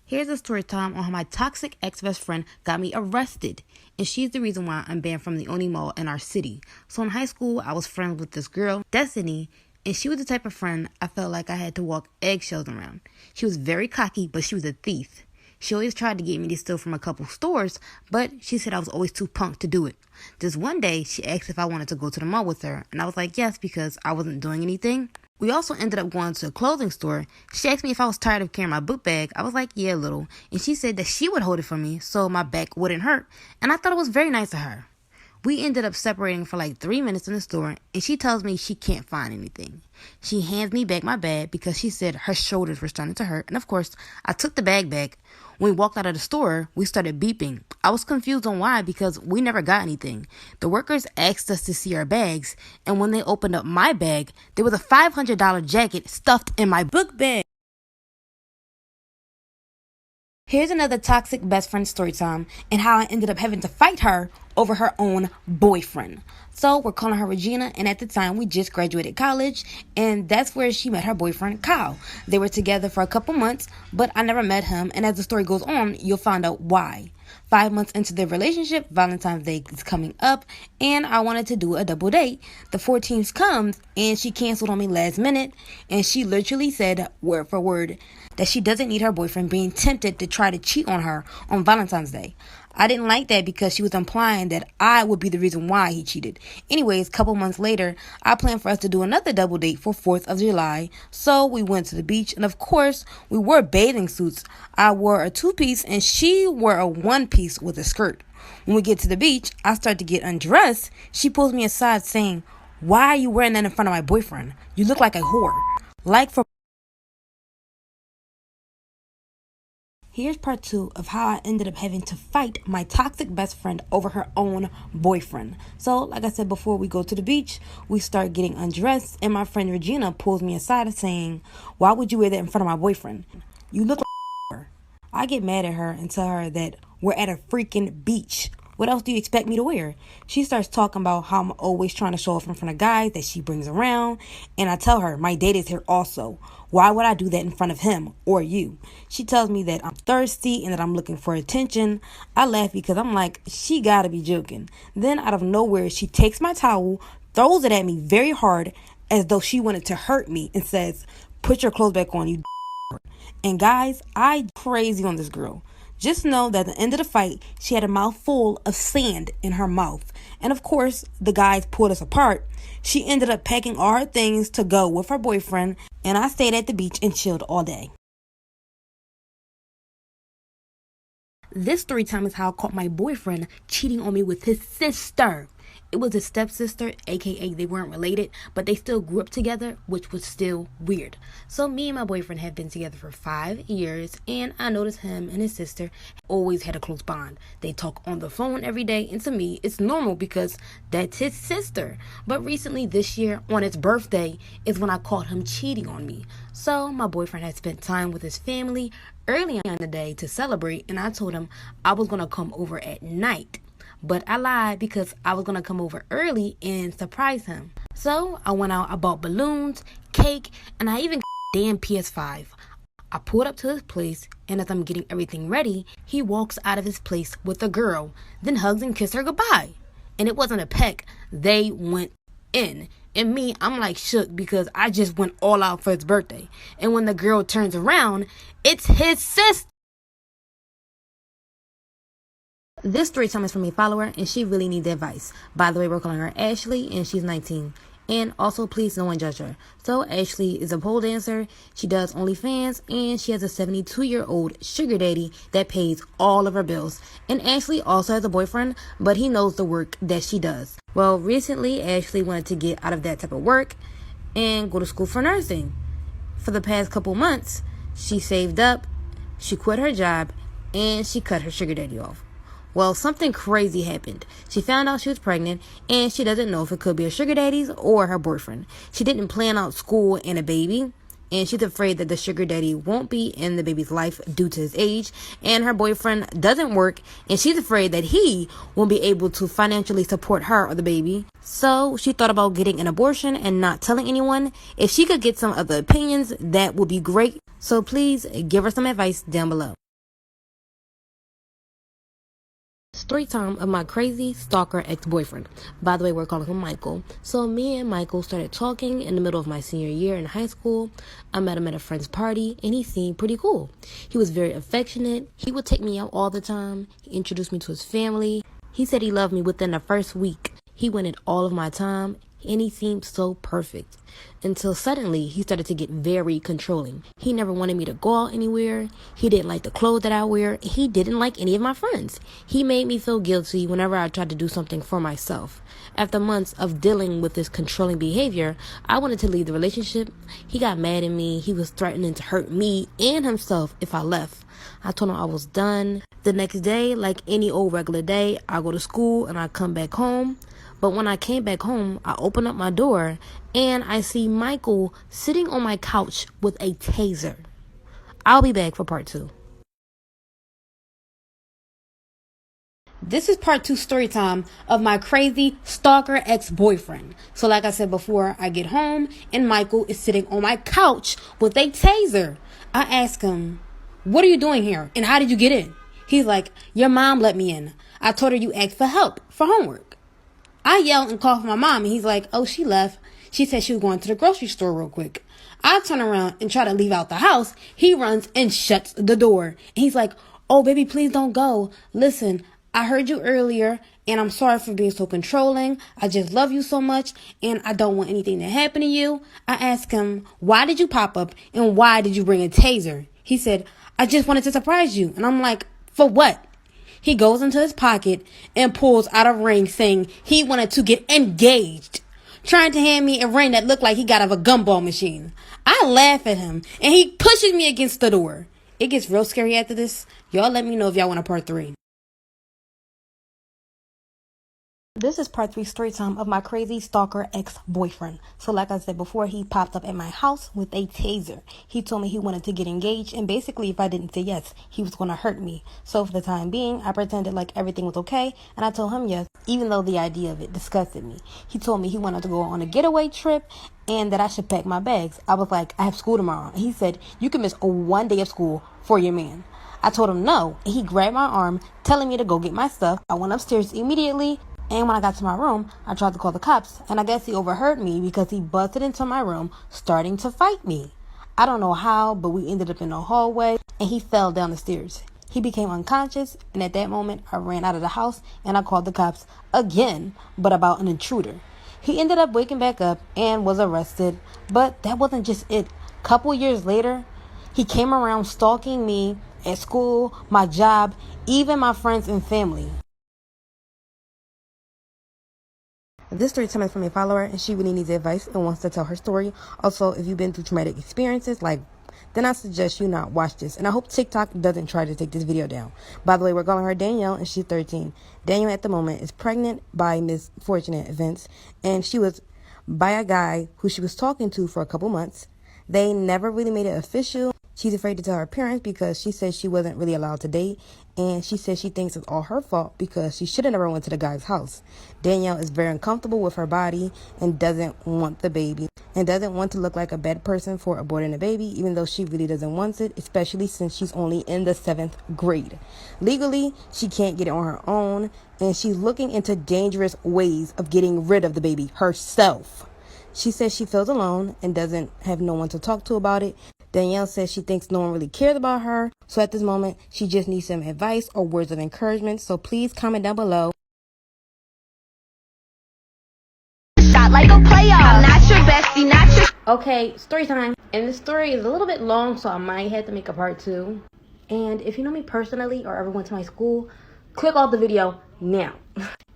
Here's a story time on how my toxic ex-best friend got me arrested. And she's the reason why I'm banned from the only mall in our city. So in high school, I was friends with this girl, Destiny, and she was the type of friend I felt like I had to walk eggshells around. She was very cocky, but she was a thief. She always tried to get me to steal from a couple stores, but she said I was always too punk to do it. This one day, she asked if I wanted to go to the mall with her, and I was like, yes, because I wasn't doing anything. We also ended up going to a clothing store. She asked me if I was tired of carrying my book bag. I was like, yeah, a little. And she said that she would hold it for me so my back wouldn't hurt. And I thought it was very nice of her. We ended up separating for like 3 minutes in the store, and she tells me she can't find anything. She hands me back my bag because she said her shoulders were starting to hurt. And of course, I took the bag back. When we walked out of the store, we started beeping. I was confused on why because we never got anything. The workers asked us to see our bags, and when they opened up my bag, there was a $500 jacket stuffed in my book bag. Here's another toxic best friend story time and how I ended up having to fight her over her own boyfriend. So we're calling her Regina, and at the time we just graduated college, and that's where she met her boyfriend Kyle. They were together for a couple months, but I never met him, and as the story goes on, you'll find out why. 5 months into their relationship, Valentine's Day is coming up, and I wanted to do a double date. The 14th comes, and she canceled on me last minute, and she literally said, word for word, that she doesn't need her boyfriend being tempted to try to cheat on her on Valentine's Day. I didn't like that because she was implying that I would be the reason why he cheated. Anyways, a couple months later, I planned for us to do another double date for 4th of July. So we went to the beach, and of course, we wore bathing suits. I wore a 2-piece and she wore a 1-piece with a skirt. When we get to the beach, I start to get undressed. She pulls me aside saying, "Why are you wearing that in front of my boyfriend? You look like a whore." Here's part 2 of how I ended up having to fight my toxic best friend over her own boyfriend. So, like I said before, we go to the beach, we start getting undressed, and my friend Regina pulls me aside saying, "Why would you wear that in front of my boyfriend? You look like a whore." I get mad at her and tell her that we're at a freaking beach. What else do you expect me to wear? She starts talking about how I'm always trying to show off in front of guys that she brings around. And I tell her, my date is here also. Why would I do that in front of him or you? She tells me that I'm thirsty and that I'm looking for attention. I laugh because I'm like, she gotta be joking. Then out of nowhere, she takes my towel, throws it at me very hard as though she wanted to hurt me and says, "Put your clothes back on, you." And guys, I crazy on this girl. Just know that at the end of the fight, she had a mouthful of sand in her mouth. And of course, the guys pulled us apart. She ended up packing all her things to go with her boyfriend, and I stayed at the beach and chilled all day. This story time is how I caught my boyfriend cheating on me with his sister. It was his stepsister, aka they weren't related, but they still grew up together, which was still weird. So me and my boyfriend have been together for 5 years, and I noticed him and his sister always had a close bond. They talk on the phone every day, and to me, it's normal because that's his sister. But recently this year, on his birthday, is when I caught him cheating on me. So my boyfriend had spent time with his family early in the day to celebrate, and I told him I was going to come over at night. But I lied because I was going to come over early and surprise him. So I went out, I bought balloons, cake, and I even got a damn PS5. I pulled up to his place, and as I'm getting everything ready, he walks out of his place with a girl, then hugs and kisses her goodbye. And it wasn't a peck. They went in. And me, I'm like shook because I just went all out for his birthday. And when the girl turns around, it's his sister. This story time is from a follower, and she really needs advice. By the way, we're calling her Ashley, and she's 19. And also, please, no one judge her. So, Ashley is a pole dancer. She does OnlyFans, and she has a 72-year-old sugar daddy that pays all of her bills. And Ashley also has a boyfriend, but he knows the work that she does. Well, recently, Ashley wanted to get out of that type of work and go to school for nursing. For the past couple months, she saved up, she quit her job, and she cut her sugar daddy off. Well, something crazy happened. She found out she was pregnant, and she doesn't know if it could be her sugar daddy's or her boyfriend. She didn't plan out school and a baby, and she's afraid that the sugar daddy won't be in the baby's life due to his age, and her boyfriend doesn't work, and she's afraid that he won't be able to financially support her or the baby. So she thought about getting an abortion and not telling anyone. If she could get some other opinions, that would be great. So please give her some advice down below. Story time of my crazy stalker ex-boyfriend. By the way, we're calling him Michael. So me and Michael started talking in the middle of my senior year in high school. I met him at a friend's party and he seemed pretty cool. He was very affectionate. He would take me out all the time. He introduced me to his family. He said he loved me within the first week. He wanted all of my time and he seemed so perfect. Until suddenly, he started to get very controlling. He never wanted me to go out anywhere. He didn't like the clothes that I wear. He didn't like any of my friends. He made me feel guilty whenever I tried to do something for myself. After months of dealing with this controlling behavior, I wanted to leave the relationship. He got mad at me. He was threatening to hurt me and himself if I left. I told him I was done. The next day, like any old regular day, I go to school and I come back home. But when I came back home, I open up my door and I see Michael sitting on my couch with a taser. I'll be back for part 2. This is part 2 story time of my crazy stalker ex-boyfriend. So like I said before, I get home and Michael is sitting on my couch with a taser. I ask him, "What are you doing here? And how did you get in?" He's like, "Your mom let me in. I told her you asked for help for homework." I yell and call for my mom, and he's like, "Oh, she left. She said she was going to the grocery store real quick." I turn around and try to leave out the house. He runs and shuts the door. And he's like, "Oh, baby, please don't go. Listen, I heard you earlier, and I'm sorry for being so controlling. I just love you so much, and I don't want anything to happen to you." I asked him, "Why did you pop up, and why did you bring a taser?" He said, "I just wanted to surprise you." And I'm like, "For what?" He goes into his pocket and pulls out a ring saying he wanted to get engaged, trying to hand me a ring that looked like he got out of a gumball machine. I laugh at him and he pushes me against the door. It gets real scary after this. Y'all let me know if y'all want a part 3. This is part 3 story time of my crazy stalker ex-boyfriend. So like I said before, he popped up at my house with a taser. He told me he wanted to get engaged, and basically if I didn't say yes, he was going to hurt me. So for the time being, I pretended like everything was okay, and I told him yes, even though the idea of it disgusted me. He told me he wanted to go on a getaway trip and that I should pack my bags. I was like, "I have school tomorrow." And he said, "You can miss 1 day of school for your man." I told him no, and he grabbed my arm, telling me to go get my stuff. I went upstairs immediately. And when I got to my room, I tried to call the cops, and I guess he overheard me because he busted into my room, starting to fight me. I don't know how, but we ended up in the hallway, and he fell down the stairs. He became unconscious, and at that moment, I ran out of the house, and I called the cops again, but about an intruder. He ended up waking back up and was arrested, but that wasn't just it. A couple years later, he came around stalking me at school, my job, even my friends and family. This story time is from a follower, and she really needs advice and wants to tell her story. Also, if you've been through traumatic experiences, then I suggest you not watch this. And I hope TikTok doesn't try to take this video down. By the way, we're calling her Danielle, and she's 13. Danielle at the moment is pregnant by misfortunate events, and she was by a guy who she was talking to for a couple months. They never really made it official. She's afraid to tell her parents because she says she wasn't really allowed to date, and she says she thinks it's all her fault because she should have never went to the guy's house. Danielle is very uncomfortable with her body and doesn't want the baby and doesn't want to look like a bad person for aborting a baby, even though she really doesn't want it, especially since she's only in the 7th grade. Legally, she can't get it on her own, and she's looking into dangerous ways of getting rid of the baby herself. She says she feels alone and doesn't have no one to talk to about it. Danielle says she thinks no one really cares about her. So at this moment, she just needs some advice or words of encouragement. So please comment down below. Shot like a player. I'm not your bestie, not your... Okay, story time. And this story is a little bit long, so I might have to make a part 2. And if you know me personally or ever went to my school, click off the video now.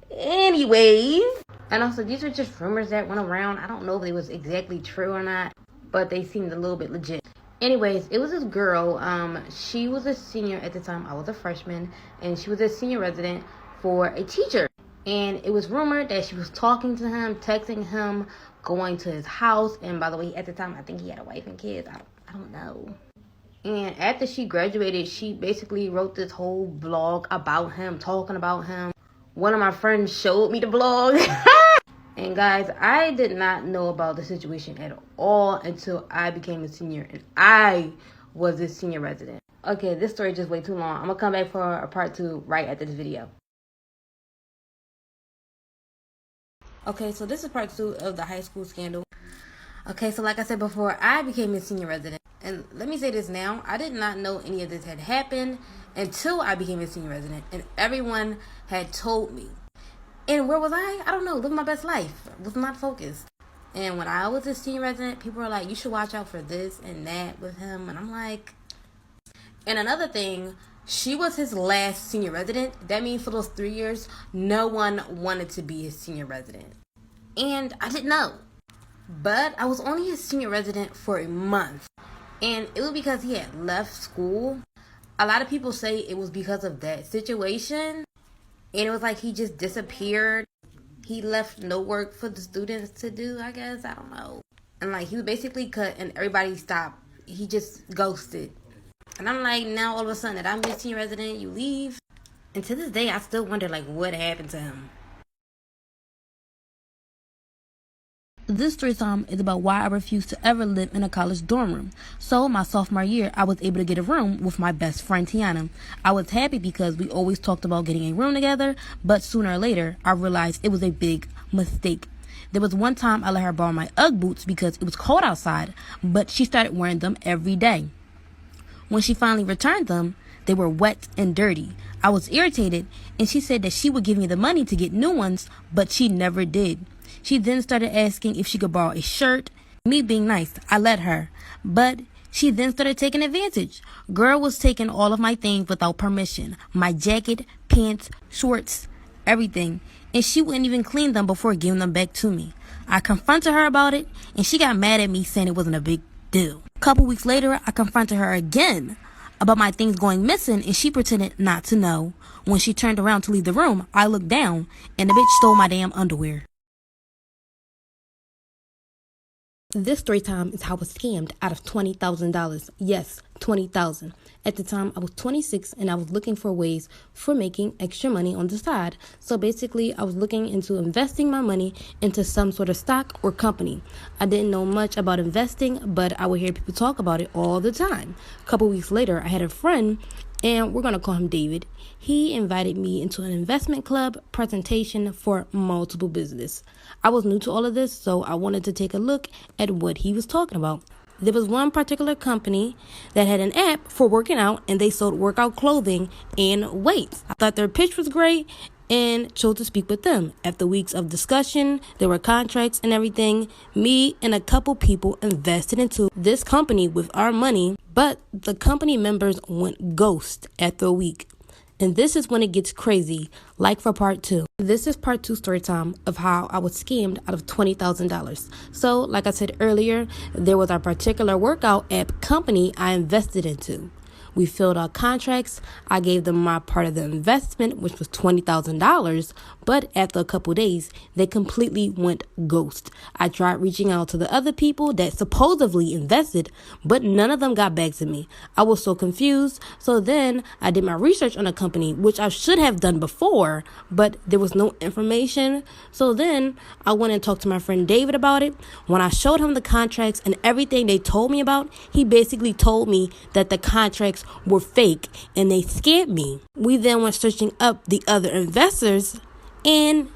Anyways, and also these are just rumors that went around. I don't know if they was exactly true or not, but they seemed a little bit legit. Anyways, it was this girl. She was a senior at the time. I was a freshman, and she was a senior resident for a teacher. And it was rumored that she was talking to him, texting him, going to his house. And by the way, at the time, I think he had a wife and kids. I don't know. And after she graduated, she basically wrote this whole blog about him, talking about him. One of my friends showed me the blog. And guys, I did not know about the situation at all until I became a senior and I was a senior resident. Okay, this story just way too long. I'm gonna come back for a part 2 right after this video. Okay, so this is part 2 of the high school scandal. Okay, so like I said before, I became a senior resident. And let me say this now, I did not know any of this had happened until I became a senior resident. And everyone had told me. And where was I? I don't know, living my best life. Was not focused. And when I was a senior resident, people were like, you should watch out for this and that with him. And I'm like... And another thing, she was his last senior resident. That means for those 3 years, no one wanted to be his senior resident. And I didn't know. But I was only his senior resident for a month. And it was because he had left school. A lot of people say it was because of that situation. And it was like he just disappeared. He left no work for the students to do, I guess. I don't know. And like he was basically cut and everybody stopped. He just ghosted. And I'm like, now all of a sudden that I'm your senior resident, you leave. And to this day, I still wonder like what happened to him. This story time is about why I refused to ever live in a college dorm room. So my sophomore year, I was able to get a room with my best friend Tiana. I was happy because we always talked about getting a room together, but sooner or later, I realized it was a big mistake. There was one time I let her borrow my Ugg boots because it was cold outside, but she started wearing them every day. When she finally returned them, they were wet and dirty. I was irritated, and she said that she would give me the money to get new ones, but she never did. She then started asking if she could borrow a shirt. Me being nice, I let her. But she then started taking advantage. Girl was taking all of my things without permission. My jacket, pants, shorts, everything. And she wouldn't even clean them before giving them back to me. I confronted her about it, and she got mad at me saying it wasn't a big deal. A couple weeks later, I confronted her again about my things going missing, and she pretended not to know. When she turned around to leave the room, I looked down, and the bitch stole my damn underwear. This story time is how I was scammed out of $20,000. Yes, $20,000. At the time, I was 26 and I was looking for ways for making extra money on the side. So basically, I was looking into investing my money into some sort of stock or company. I didn't know much about investing, but I would hear people talk about it all the time. A couple weeks later, I had a friend, and we're going to call him David. He invited me into an investment club presentation for multiple business. I was new to all of this, so I wanted to take a look at what he was talking about. There was one particular company that had an app for working out, and they sold workout clothing and weights. I thought their pitch was great and chose to speak with them. After weeks of discussion, there were contracts and everything. Me and a couple people invested into this company with our money, but the company members went ghost after a week. And this is when it gets crazy, like for part 2. This is part 2 story time of how I was scammed out of $20,000. So, like I said earlier, there was a particular workout app company I invested into. We filled out contracts. I gave them my part of the investment, which was $20,000. But after a couple days, they completely went ghost. I tried reaching out to the other people that supposedly invested, but none of them got back to me. I was so confused. So then I did my research on the company, which I should have done before, but there was no information. So then I went and talked to my friend David about it. When I showed him the contracts and everything they told me about, he basically told me that the contracts were fake and they scared me. We then went searching up the other investors, and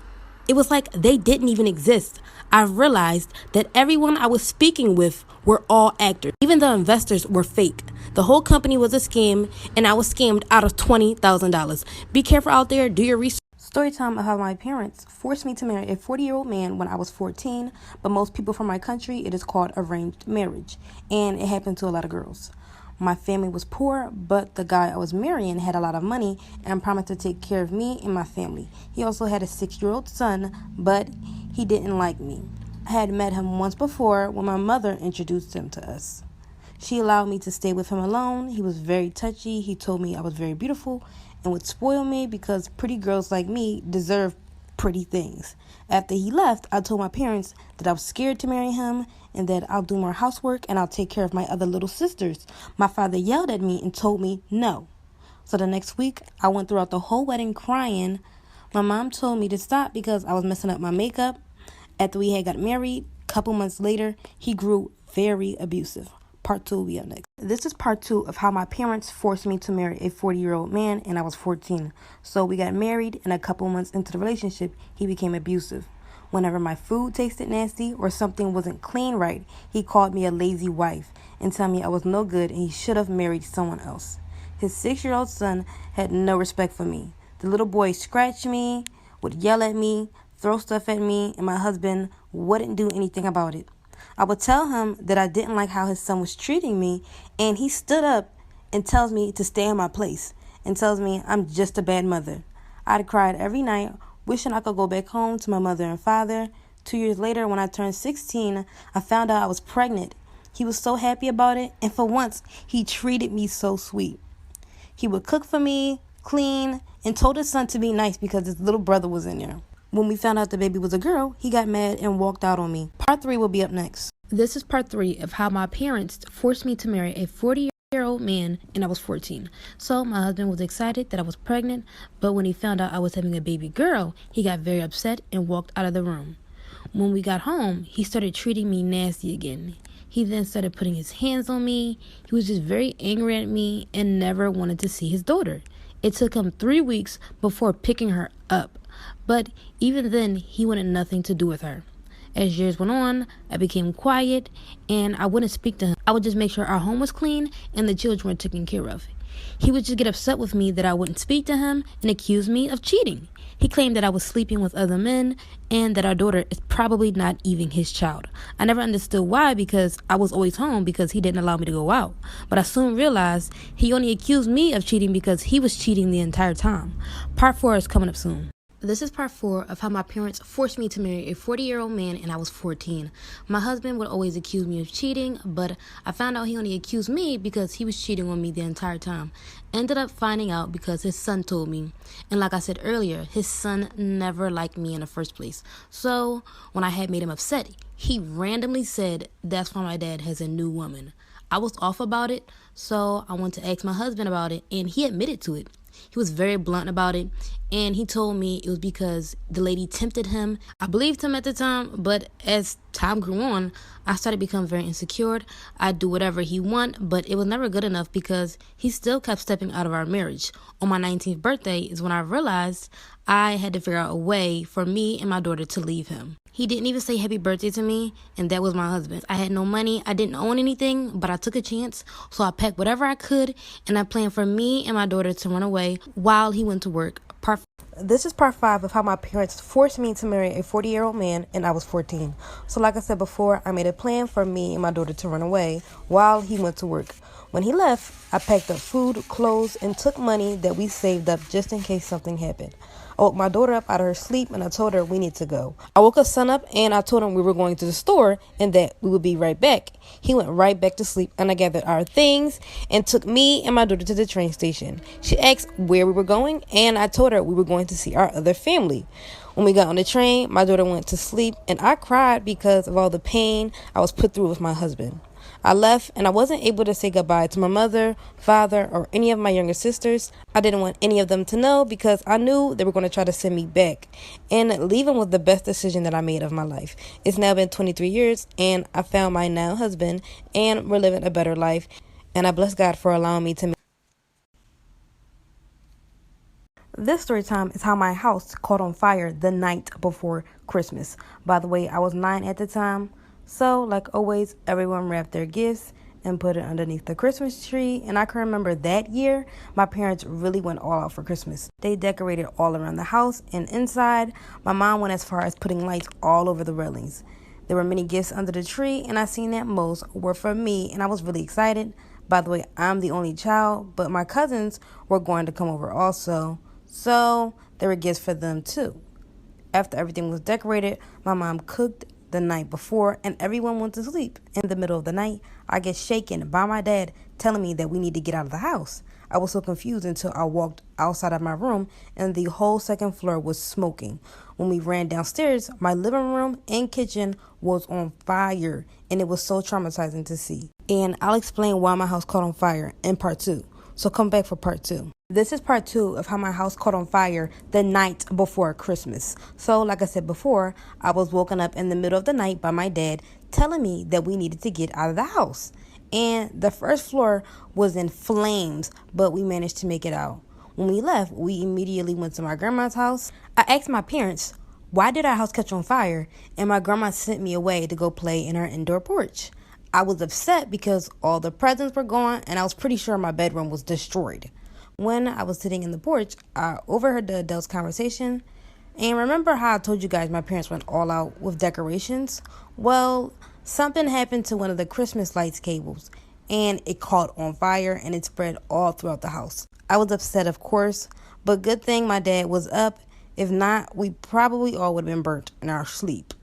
it was like they didn't even exist. I realized that everyone I was speaking with were all actors. Even the investors were fake. The whole company was a scam, and I was scammed out of $20,000. Be careful out there. Do your research. Story time of how my parents forced me to marry a 40-year-old man when I was 14, but most people from my country, it is called arranged marriage, and it happened to a lot of girls. My family was poor, but the guy I was marrying had a lot of money and promised to take care of me and my family. He also had a 6-year-old son, but he didn't like me. I had met him once before when my mother introduced him to us. She allowed me to stay with him alone. He was very touchy. He told me I was very beautiful and would spoil me because pretty girls like me deserve pretty things. After he left, I told my parents that I was scared to marry him and that I'll do more housework and I'll take care of my other little sisters. My father yelled at me and told me no. So the next week, I went throughout the whole wedding crying. My mom told me to stop because I was messing up my makeup. After we had got married, a couple months later, he grew very abusive. Part 2 will be up next. This is part 2 of how my parents forced me to marry a 40-year-old man and I was 14. So we got married, and a couple months into the relationship, he became abusive. Whenever my food tasted nasty or something wasn't clean right, he called me a lazy wife and told me I was no good and he should have married someone else. His 6-year-old son had no respect for me. The little boy scratched me, would yell at me, throw stuff at me, and my husband wouldn't do anything about it. I would tell him that I didn't like how his son was treating me, and he stood up and tells me to stay in my place and tells me I'm just a bad mother. I'd cried every night, wishing I could go back home to my mother and father. 2 years later, when I turned 16, I found out I was pregnant. He was so happy about it, and for once, he treated me so sweet. He would cook for me, clean, and told his son to be nice because his little brother was in there. When we found out the baby was a girl, he got mad and walked out on me. Part 3 will be up next. This is part 3 of how my parents forced me to marry a 40-year-old man and I was 14. So my husband was excited that I was pregnant, but when he found out I was having a baby girl, he got very upset and walked out of the room. When we got home, he started treating me nasty again. He then started putting his hands on me. He was just very angry at me and never wanted to see his daughter. It took him 3 weeks before picking her up, but even then, he wanted nothing to do with her. As years went on, I became quiet and I wouldn't speak to him. I would just make sure our home was clean and the children were taken care of. He would just get upset with me that I wouldn't speak to him and accuse me of cheating. He claimed that I was sleeping with other men and that our daughter is probably not even his child. I never understood why because I was always home because he didn't allow me to go out. But I soon realized he only accused me of cheating because he was cheating the entire time. Part 4 is coming up soon. This is part 4 of how my parents forced me to marry a 40-year-old man and I was 14. My husband would always accuse me of cheating, but I found out he only accused me because he was cheating on me the entire time. Ended up finding out because his son told me. And like I said earlier, his son never liked me in the first place. So when I had made him upset, he randomly said, "That's why my dad has a new woman." I was off about it, so I went to ask my husband about it, and he admitted to it. He was very blunt about it, and he told me it was because the lady tempted him. I believed him at the time, but as time grew on, I started becoming very insecure. I'd do whatever he want, but it was never good enough because he still kept stepping out of our marriage. On my 19th birthday is when I realized I had to figure out a way for me and my daughter to leave him. He didn't even say happy birthday to me, and that was my husband. I had no money, I didn't own anything, but I took a chance, so I packed whatever I could, and I planned for me and my daughter to run away while he went to work. This is part 5 of how my parents forced me to marry a 40-year-old man and I was 14. So like I said before, I made a plan for me and my daughter to run away while he went to work. When he left, I packed up food, clothes, and took money that we saved up just in case something happened. I woke my daughter up out of her sleep and I told her we need to go. I woke her son up and I told him we were going to the store and that we would be right back. He went right back to sleep and I gathered our things and took me and my daughter to the train station. She asked where we were going and I told her we were going to see our other family. When we got on the train, my daughter went to sleep and I cried because of all the pain I was put through with my husband. I left and I wasn't able to say goodbye to my mother, father, or any of my younger sisters. I didn't want any of them to know because I knew they were going to try to send me back. And leaving was the best decision that I made of my life. It's now been 23 years and I found my now husband and we're living a better life. And I bless God for allowing me to make. This story time is how my house caught on fire the night before Christmas. By the way, I was 9 at the time. So, like always, everyone wrapped their gifts and put it underneath the Christmas tree. And I can remember that year, my parents really went all out for Christmas. They decorated all around the house and inside. My mom went as far as putting lights all over the railings. There were many gifts under the tree, and I seen that most were for me, and I was really excited. By the way, I'm the only child, but my cousins were going to come over also. So, there were gifts for them too. After everything was decorated, my mom cooked the night before and everyone went to sleep. In the middle of the night, I get shaken by my dad telling me that we need to get out of the house. I was so confused until I walked outside of my room and the whole second floor was smoking. When we ran downstairs, my living room and kitchen was on fire and it was so traumatizing to see. And I'll explain why my house caught on fire in part 2. So come back for part 2. This is part 2 of how my house caught on fire the night before Christmas. So like I said before, I was woken up in the middle of the night by my dad telling me that we needed to get out of the house. And the first floor was in flames, but we managed to make it out. When we left, we immediately went to my grandma's house. I asked my parents, Why did our house catch on fire and my grandma sent me away to go play in her indoor porch? I was upset because all the presents were gone and I was pretty sure my bedroom was destroyed. When I was sitting in the porch, I overheard the adults' conversation. And remember how I told you guys my parents went all out with decorations? Well, something happened to one of the Christmas lights cables and it caught on fire and it spread all throughout the house. I was upset, of course, but good thing my dad was up. If not, we probably all would have been burnt in our sleep.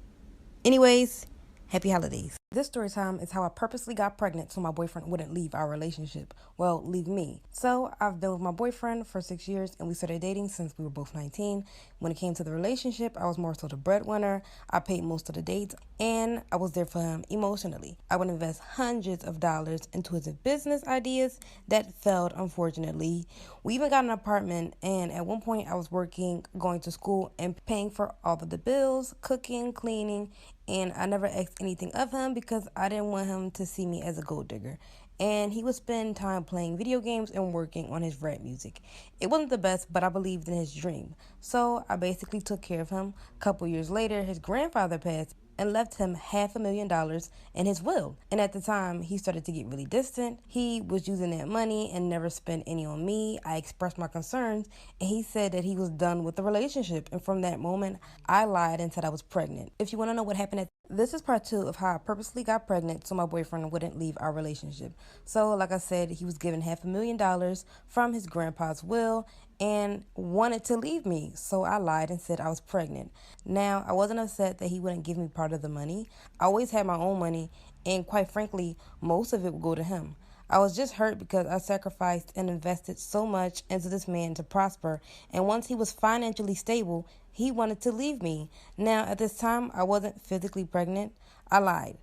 Anyways, happy holidays. This story time is how I purposely got pregnant so my boyfriend wouldn't leave our relationship. Well, leave me. So I've been with my boyfriend for 6 years and we started dating since we were both 19. When it came to the relationship, I was more so the breadwinner. I paid most of the dates and I was there for him emotionally. I would invest hundreds of dollars into his business ideas that failed, unfortunately. We even got an apartment and at one point I was working, going to school and paying for all of the bills, cooking, cleaning, and I never asked anything of him because I didn't want him to see me as a gold digger. And he would spend time playing video games and working on his rap music. It wasn't the best, but I believed in his dream. So I basically took care of him. A couple years later, his grandfather passed and left him $500,000 in his will. And at the time, he started to get really distant. He was using that money and never spent any on me. I expressed my concerns, and he said that he was done with the relationship. And from that moment, I lied and said I was pregnant. If you want to know what happened this is part 2 of how I purposely got pregnant so my boyfriend wouldn't leave our relationship. So, like I said, he was given $500,000 from his grandpa's will and wanted to leave me. So I lied and said I was pregnant. Now, I wasn't upset that he wouldn't give me part of the money. I always had my own money, and quite frankly, most of it would go to him. I was just hurt because I sacrificed and invested so much into this man to prosper, and once he was financially stable, he wanted to leave me. Now, at this time, I wasn't physically pregnant. I lied.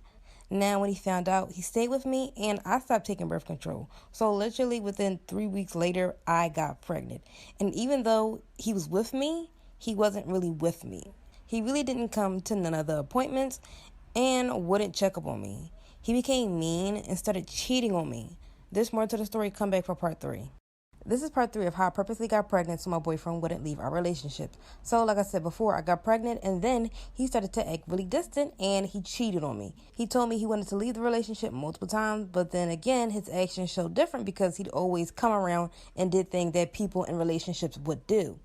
Now, when he found out, he stayed with me, and I stopped taking birth control. So, literally, within 3 weeks later, I got pregnant. And even though he was with me, he wasn't really with me. He really didn't come to none of the appointments and wouldn't check up on me. He became mean and started cheating on me. There's more to the story. Come back for part 3. This is part 3 of how I purposely got pregnant so my boyfriend wouldn't leave our relationship. So, like I said before, I got pregnant and then he started to act really distant and he cheated on me. He told me he wanted to leave the relationship multiple times, but then again, his actions showed different because he'd always come around and did things that people in relationships would do.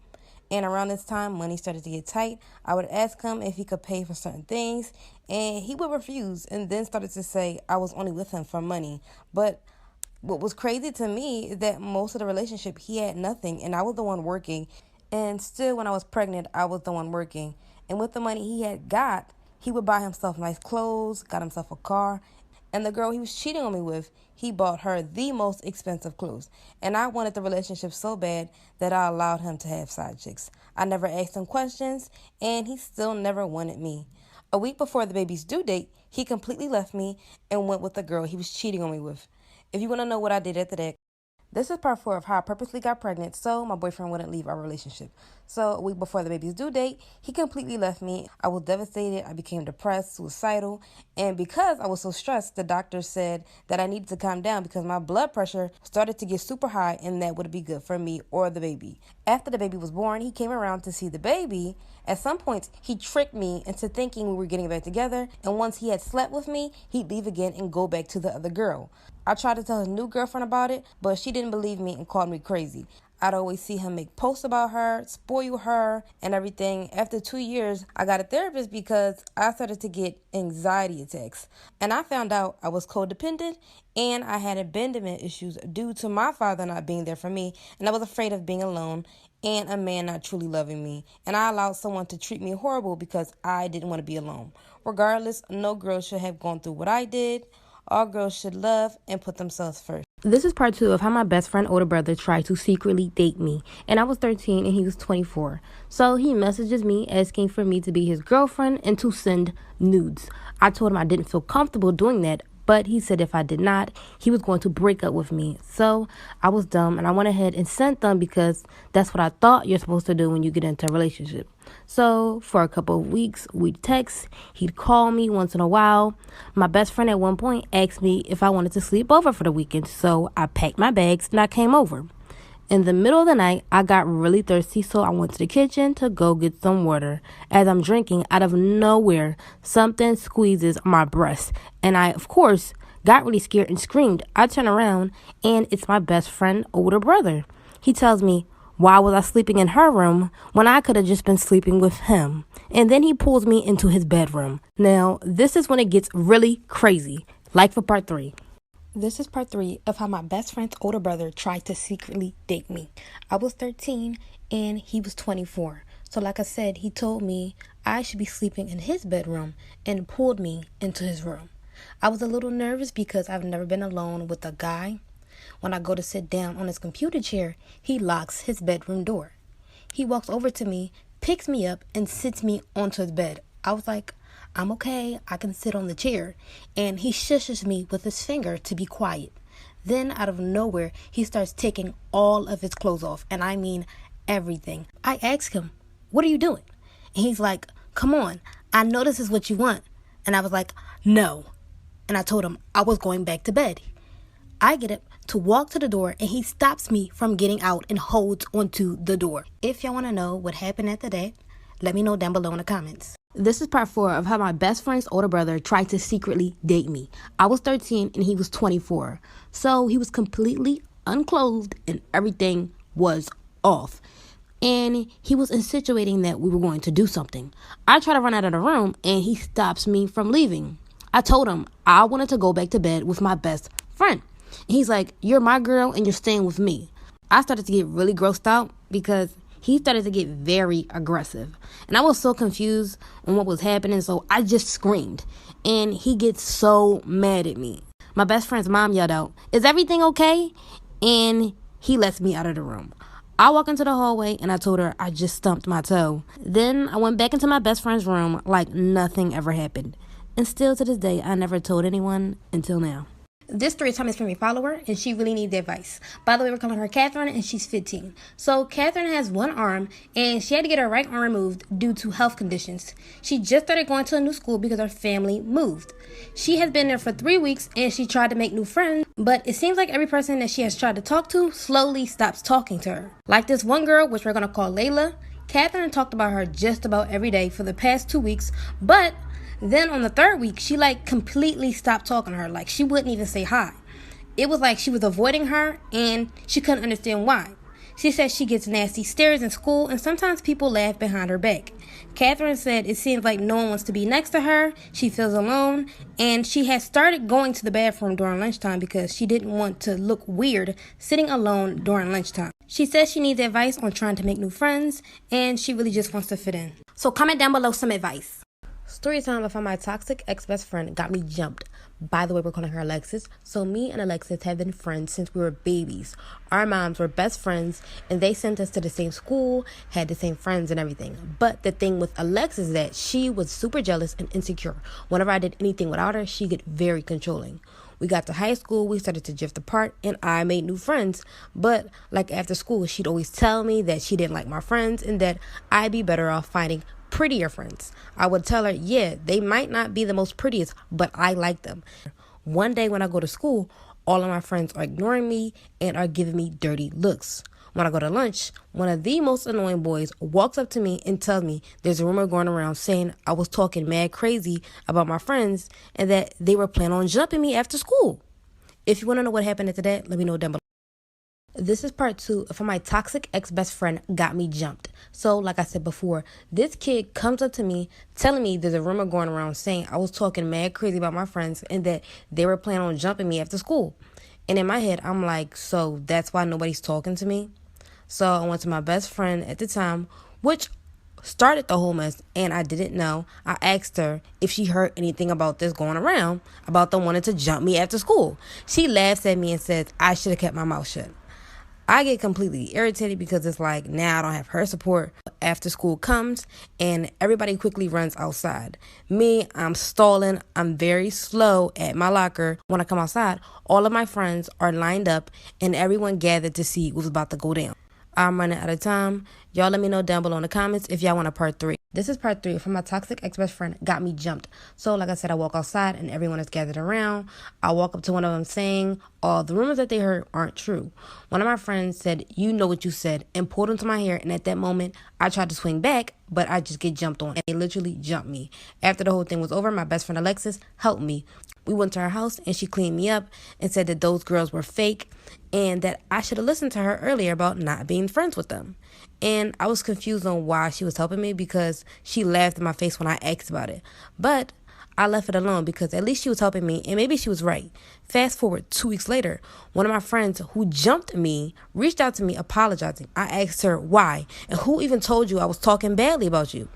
And around this time, money started to get tight. I would ask him if he could pay for certain things, and he would refuse and then started to say I was only with him for money. But what was crazy to me is that most of the relationship, he had nothing, and I was the one working. And still, when I was pregnant, I was the one working. And with the money he had got, he would buy himself nice clothes, got himself a car. And the girl he was cheating on me with, he bought her the most expensive clothes. And I wanted the relationship so bad that I allowed him to have side chicks. I never asked him questions, and he still never wanted me. A week before the baby's due date, he completely left me and went with the girl he was cheating on me with. If you want to know what I did after that, this is part 4 of how I purposely got pregnant so my boyfriend wouldn't leave our relationship. So a week before the baby's due date, he completely left me. I was devastated. I became depressed, suicidal. And because I was so stressed, the doctor said that I needed to calm down because my blood pressure started to get super high and that would be good for me or the baby. After the baby was born, he came around to see the baby. At some points, he tricked me into thinking we were getting back together. And once he had slept with me, he'd leave again and go back to the other girl. I tried to tell his new girlfriend about it, but she didn't believe me and called me crazy. I'd always see him make posts about her, spoil her, and everything. After 2 years, I got a therapist because I started to get anxiety attacks. And I found out I was codependent and I had abandonment issues due to my father not being there for me. And I was afraid of being alone and a man not truly loving me. And I allowed someone to treat me horrible because I didn't want to be alone. Regardless, no girl should have gone through what I did. All girls should love and put themselves first. This is part 2 of how my best friend older brother tried to secretly date me. And I was 13 and he was 24. So he messages me asking for me to be his girlfriend and to send nudes. I told him I didn't feel comfortable doing that, but he said if I did not, he was going to break up with me. So I was dumb and I went ahead and sent them because that's what I thought you're supposed to do when you get into a relationship. So for a couple of weeks, we'd text. He'd call me once in a while. My best friend at one point asked me if I wanted to sleep over for the weekend. So I packed my bags and I came over. In the middle of the night, I got really thirsty, so I went to the kitchen to go get some water. As I'm drinking, out of nowhere, something squeezes my breast, and I, of course, got really scared and screamed. I turn around, and it's my best friend, older brother. He tells me, why was I sleeping in her room when I could have just been sleeping with him? And then he pulls me into his bedroom. Now, this is when it gets really crazy. Like for part 3. This is part 3 of how my best friend's older brother tried to secretly date me. I was 13 and he was 24. So like I said, he told me I should be sleeping in his bedroom and pulled me into his room. I was a little nervous because I've never been alone with a guy. When I go to sit down on his computer chair, he locks his bedroom door. He walks over to me, picks me up, and sits me onto his bed. I was like, I'm okay, I can sit on the chair. And he shushes me with his finger to be quiet. Then out of nowhere, he starts taking all of his clothes off. And I mean everything. I ask him, what are you doing? And he's like, come on, I know this is what you want. And I was like, no. And I told him I was going back to bed. I get up to walk to the door and he stops me from getting out and holds onto the door. If y'all want to know what happened after that, let me know down below in the comments. This is part 4 of how my best friend's older brother tried to secretly date me. I was 13 and he was 24. So he was completely unclothed and everything was off. And he was insinuating that we were going to do something. I try to run out of the room and he stops me from leaving. I told him I wanted to go back to bed with my best friend. And he's like, you're my girl and you're staying with me. I started to get really grossed out because he started to get very aggressive. And I was so confused on what was happening, so I just screamed. And he gets so mad at me. My best friend's mom yelled out, is everything okay? And he lets me out of the room. I walk into the hallway and I told her I just stumped my toe. Then I went back into my best friend's room like nothing ever happened. And still to this day, I never told anyone until now. This story time is from a follower, and she really needs advice. By the way, we're calling her Catherine, and she's 15. So Catherine has one arm, and she had to get her right arm removed due to health conditions. She just started going to a new school because her family moved. She has been there for 3 weeks, and she tried to make new friends, but it seems like every person that she has tried to talk to slowly stops talking to her. Like this one girl, which we're going to call Layla. Catherine talked about her just about every day for the past 2 weeks, but then on the 3rd week, she completely stopped talking to her. She wouldn't even say hi. It was like she was avoiding her and she couldn't understand why. She said she gets nasty stares in school and sometimes people laugh behind her back. Catherine said it seems like no one wants to be next to her. She feels alone and she has started going to the bathroom during lunchtime because she didn't want to look weird sitting alone during lunchtime. She says she needs advice on trying to make new friends and she really just wants to fit in. So comment down below some advice. Story time of how my toxic ex-best friend got me jumped. By the way, we're calling her Alexis. So me and Alexis have been friends since we were babies. Our moms were best friends and they sent us to the same school, had the same friends and everything. But the thing with Alexis is that she was super jealous and insecure. Whenever I did anything without her, she'd get very controlling. We got to high school, we started to drift apart, and I made new friends. But after school, she'd always tell me that she didn't like my friends and that I'd be better off finding prettier friends. I would tell her, yeah, they might not be the most prettiest, but I like them. One day when I go to school, all of my friends are ignoring me and are giving me dirty looks. When I go to lunch, one of the most annoying boys walks up to me and tells me there's a rumor going around saying I was talking mad crazy about my friends and that they were planning on jumping me after school. If you want to know what happened after that, let me know down below. This is part 2 of how my toxic ex-best friend got me jumped. So, like I said before, this kid comes up to me telling me there's a rumor going around saying I was talking mad crazy about my friends and that they were planning on jumping me after school. And in my head, I'm like, so that's why nobody's talking to me? So I went to my best friend at the time, which started the whole mess, and I didn't know. I asked her if she heard anything about this going around, about them wanting to jump me after school. She laughs at me and says I should have kept my mouth shut. I get completely irritated because it's like now I don't have her support. After school comes and everybody quickly runs outside. Me, I'm stalling. I'm very slow at my locker. When I come outside, all of my friends are lined up and everyone gathered to see what was about to go down. I'm running out of time. Y'all let me know down below in the comments if y'all want a part 3. This is part 3 from my toxic ex-best friend got me jumped. So like I said, I walk outside and everyone is gathered around. I walk up to one of them saying all the rumors that they heard aren't true. One of my friends said, "You know what you said," and pulled into my hair. And at that moment, I tried to swing back, but I just get jumped on. And they literally jumped me. After the whole thing was over, my best friend Alexis helped me. We went to her house and she cleaned me up and said that those girls were fake and that I should have listened to her earlier about not being friends with them. And I was confused on why she was helping me because she laughed in my face when I asked about it. But I left it alone because at least she was helping me and maybe she was right. Fast forward 2 weeks later, one of my friends who jumped me reached out to me apologizing. I asked her why and who even told you I was talking badly about you.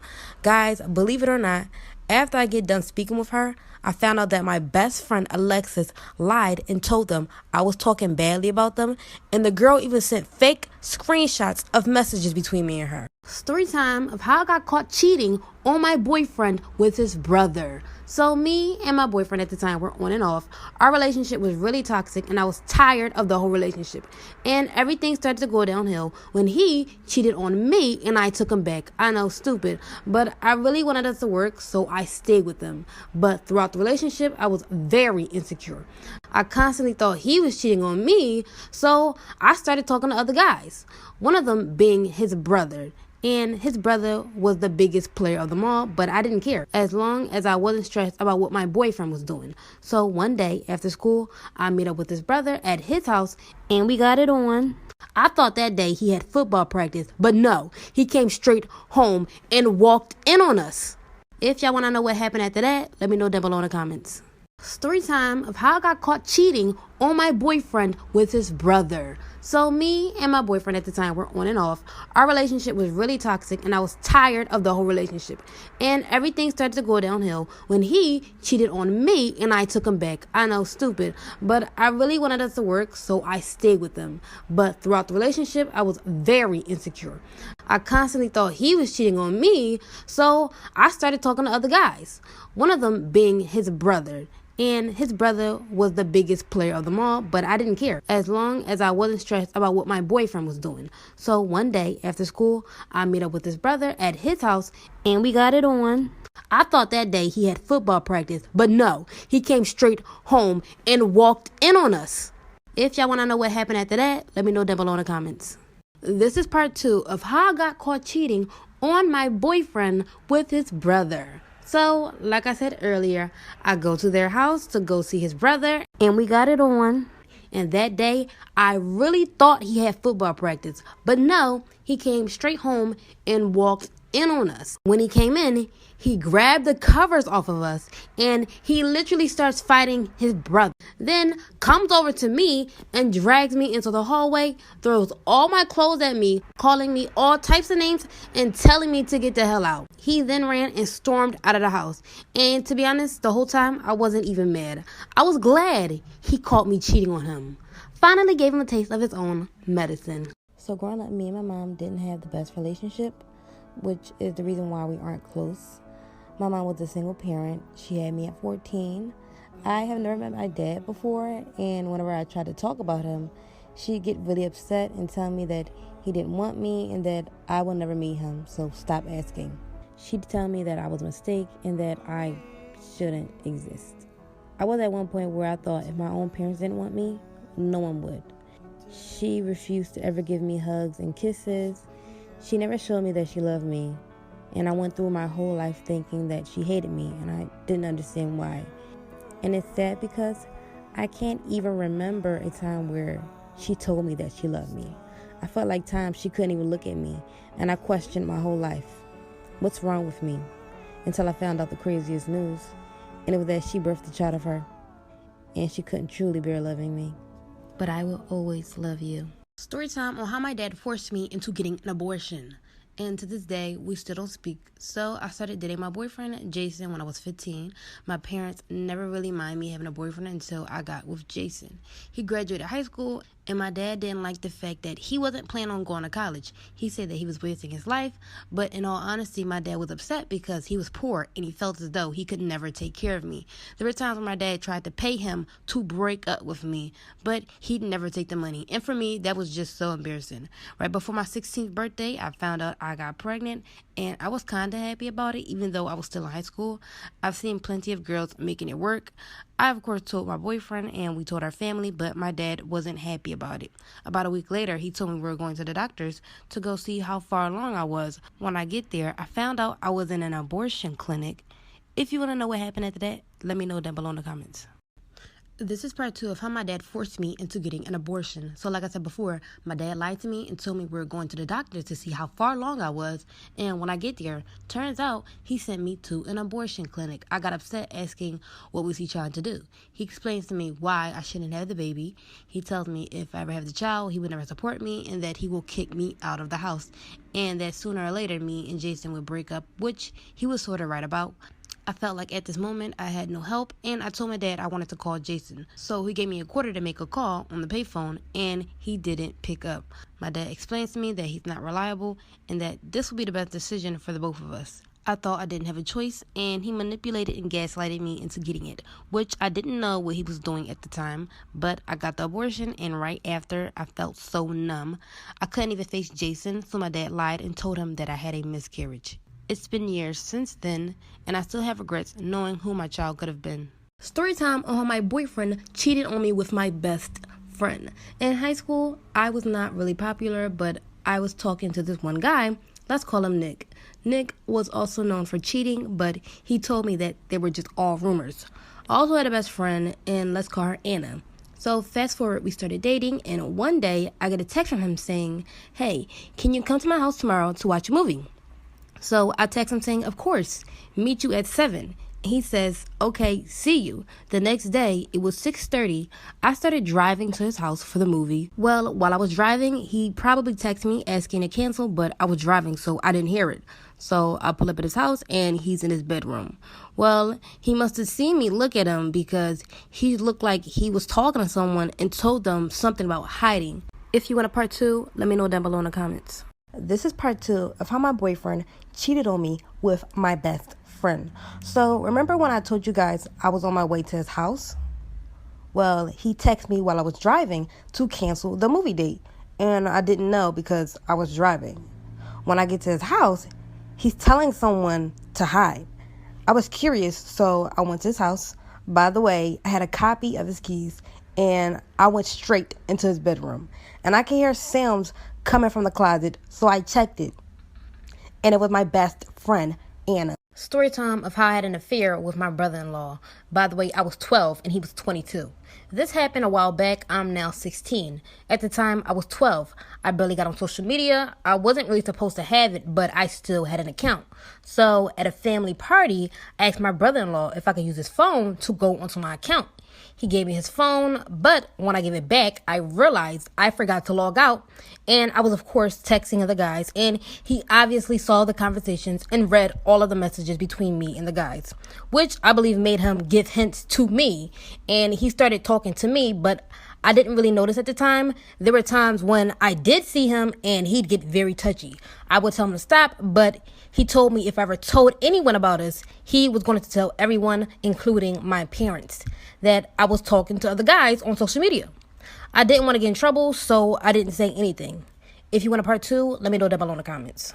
Guys, believe it or not, after I get done speaking with her, I found out that my best friend Alexis lied and told them I was talking badly about them, and the girl even sent fake screenshots of messages between me and her. Story time of how I got caught cheating on my boyfriend with his brother. So me and my boyfriend at the time were on and off. Our relationship was really toxic and I was tired of the whole relationship. And everything started to go downhill when he cheated on me and I took him back. I know, stupid, but I really wanted us to work, so I stayed with him. But throughout the relationship, I was very insecure. I constantly thought he was cheating on me, so I started talking to other guys. One of them being his brother. And his brother was the biggest player of them all, but I didn't care as long as I wasn't stressed about what my boyfriend was doing. So one day after school, I met up with his brother at his house and we got it on. I thought that day he had football practice, but no, he came straight home and walked in on us. If y'all want to know what happened after that, let me know down below in the comments. Story time of how I got caught cheating on my boyfriend with his brother. So me and my boyfriend at the time were on and off. Our relationship was really toxic and I was tired of the whole relationship. And everything started to go downhill when he cheated on me and I took him back. I know, stupid, but I really wanted us to work, so I stayed with him. But throughout the relationship, I was very insecure. I constantly thought he was cheating on me, so I started talking to other guys. One of them being his brother. And his brother was the biggest player of them all, but I didn't care as long as I wasn't stressed about what my boyfriend was doing. So one day after school, I met up with his brother at his house and we got it on. I thought that day he had football practice, but no, he came straight home and walked in on us. If y'all want to know what happened after that, let me know down below in the comments. This is part 2 of how I got caught cheating on my boyfriend with his brother. So, like I said earlier, I go to their house to go see his brother, and we got it on. And that day, I really thought he had football practice, but no, he came straight home and walked in on us. When he came in, he grabbed the covers off of us and he literally starts fighting his brother. Then comes over to me and drags me into the hallway, throws all my clothes at me, calling me all types of names and telling me to get the hell out. He then ran and stormed out of the house. And to be honest, the whole time I wasn't even mad. I was glad he caught me cheating on him. Finally gave him a taste of his own medicine. So growing up, me and my mom didn't have the best relationship, which is the reason why we aren't close. My mom was a single parent. She had me at 14. I have never met my dad before, and whenever I tried to talk about him, she'd get really upset and tell me that he didn't want me and that I would never meet him, so stop asking. She'd tell me that I was a mistake and that I shouldn't exist. I was at one point where I thought if my own parents didn't want me, no one would. She refused to ever give me hugs and kisses. She never showed me that she loved me. And I went through my whole life thinking that she hated me, and I didn't understand why. And it's sad because I can't even remember a time where she told me that she loved me. I felt like times she couldn't even look at me, and I questioned my whole life. What's wrong with me? Until I found out the craziest news, and it was that she birthed a child of her, and she couldn't truly bear loving me. But I will always love you. Story time on how my dad forced me into getting an abortion. And to this day, we still don't speak. So I started dating my boyfriend, Jason, when I was 15. My parents never really minded me having a boyfriend until I got with Jason. He graduated high school, and my dad didn't like the fact that he wasn't planning on going to college. He said that he was wasting his life, but in all honesty, my dad was upset because he was poor and he felt as though he could never take care of me. There were times when my dad tried to pay him to break up with me, but he'd never take the money. And for me, that was just so embarrassing. Right before my 16th birthday, I found out I got pregnant, and I was kind of happy about it, even though I was still in high school. I've seen plenty of girls making it work. I, of course, told my boyfriend and we told our family, but my dad wasn't happy about it. About a week later, he told me we were going to the doctor's to go see how far along I was. When I get there, I found out I was in an abortion clinic. If you want to know what happened after that, let me know down below in the comments. This is part 2 of how my dad forced me into getting an abortion. So like I said before, my dad lied to me and told me we were going to the doctor to see how far along I was. And when I get there, turns out he sent me to an abortion clinic. I got upset asking what was he trying to do. He explains to me why I shouldn't have the baby. He tells me if I ever have the child, he would never support me and that he will kick me out of the house. And that sooner or later, me and Jason would break up, which he was sort of right about. I felt like at this moment I had no help, and I told my dad I wanted to call Jason. So he gave me a quarter to make a call on the payphone, and he didn't pick up. My dad explains to me that he's not reliable and that this will be the best decision for the both of us. I thought I didn't have a choice, and he manipulated and gaslighted me into getting it, which I didn't know what he was doing at the time, but I got the abortion, and right after, I felt so numb. I couldn't even face Jason, so my dad lied and told him that I had a miscarriage. It's been years since then, and I still have regrets knowing who my child could have been. Story time on how my boyfriend cheated on me with my best friend. In high school, I was not really popular, but I was talking to this one guy. Let's call him Nick. Nick was also known for cheating, but he told me that they were just all rumors. I also had a best friend, and let's call her Anna. So fast forward, we started dating, and one day I get a text from him saying, "Hey, can you come to my house tomorrow to watch a movie?" So I text him saying, "Of course, meet you at 7. He says, "Okay, see you." The next day, it was 6:30. I started driving to his house for the movie. Well, while I was driving, he probably texted me asking to cancel, but I was driving, so I didn't hear it. So I pull up at his house, and he's in his bedroom. Well, he must have seen me look at him because he looked like he was talking to someone and told them something about hiding. If you want a part 2, let me know down below in the comments. This is part 2 of how my boyfriend cheated on me with my best friend. So remember when I told you guys I was on my way to his house? Well, he texted me while I was driving to cancel the movie date. And I didn't know because I was driving. When I get to his house, he's telling someone to hide. I was curious, so I went to his house. By the way, I had a copy of his keys, and I went straight into his bedroom. And I can hear sounds coming from the closet, so I checked it. And it was my best friend, Anna. Story time of how I had an affair with my brother-in-law. By the way, I was 12 and he was 22. This happened a while back. I'm now 16. At the time, I was 12. I barely got on social media. I wasn't really supposed to have it, but I still had an account. So at a family party, I asked my brother-in-law if I could use his phone to go onto my account. He gave me his phone, but when I gave it back, I realized I forgot to log out. And I was, of course, texting other guys. And he obviously saw the conversations and read all of the messages between me and the guys, which I believe made him give hints to me. And he started talking to me, but I didn't really notice at the time. There were times when I did see him and he'd get very touchy. I would tell him to stop, but he told me if I ever told anyone about us, he was going to tell everyone, including my parents, that I was talking to other guys on social media. I didn't want to get in trouble, so I didn't say anything. If you want a part 2, let me know down below in the comments.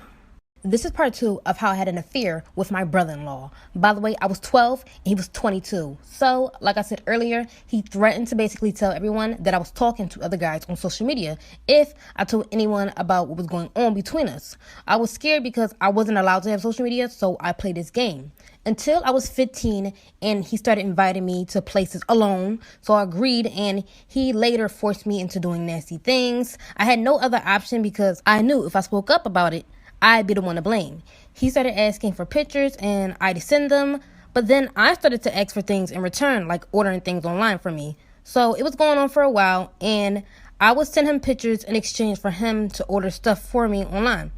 This is part 2 of how I had an affair with my brother-in-law. By the way, I was 12 and he was 22. So, like I said earlier, he threatened to basically tell everyone that I was talking to other guys on social media if I told anyone about what was going on between us. I was scared because I wasn't allowed to have social media, so I played this game. Until I was 15 and he started inviting me to places alone. So I agreed, and he later forced me into doing nasty things. I had no other option because I knew if I spoke up about it, I'd be the one to blame. He started asking for pictures and I'd send them, but then I started to ask for things in return, like ordering things online for me. So it was going on for a while, and I would send him pictures in exchange for him to order stuff for me online.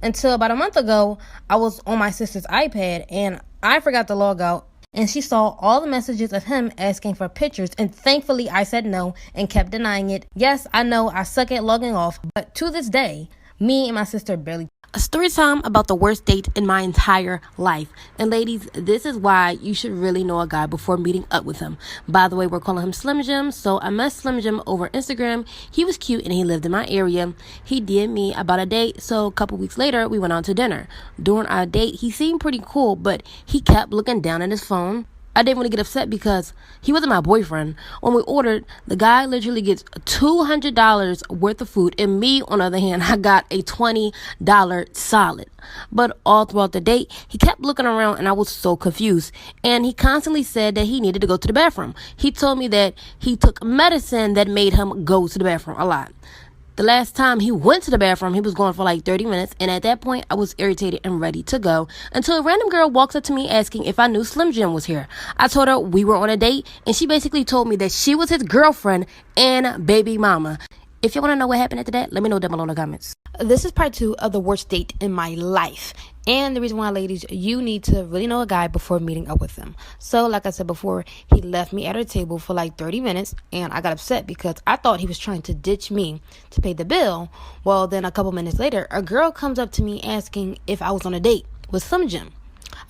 Until about a month ago, I was on my sister's iPad and I forgot to log out, and she saw all the messages of him asking for pictures, and thankfully I said no and kept denying it. Yes, I know I suck at logging off, but to this day, me and my sister barely. A story time about the worst date in my entire life. And ladies, this is why you should really know a guy before meeting up with him. By the way, we're calling him Slim Jim. So I met Slim Jim over Instagram. He was cute and he lived in my area. He DM'd me about a date. So a couple weeks later, we went out to dinner. During our date, he seemed pretty cool, but he kept looking down at his phone. I didn't really get upset because he wasn't my boyfriend. When we ordered, the guy literally gets $200 worth of food, and me, on the other hand, I got a $20 solid. But all throughout the date, he kept looking around, and I was so confused. And he constantly said that he needed to go to the bathroom. He told me that he took medicine that made him go to the bathroom a lot. The last time he went to the bathroom, he was going for like 30 minutes, and at that point, I was irritated and ready to go until a random girl walks up to me asking if I knew Slim Jim was here. I told her we were on a date, and she basically told me that she was his girlfriend and baby mama. If you want to know what happened after that, let me know down below in the comments. This is part 2 of the worst date in my life. And the reason why, ladies, you need to really know a guy before meeting up with him. So, like I said before, he left me at a table for like 30 minutes. And I got upset because I thought he was trying to ditch me to pay the bill. Well, then a couple minutes later, a girl comes up to me asking if I was on a date with Slim Jim.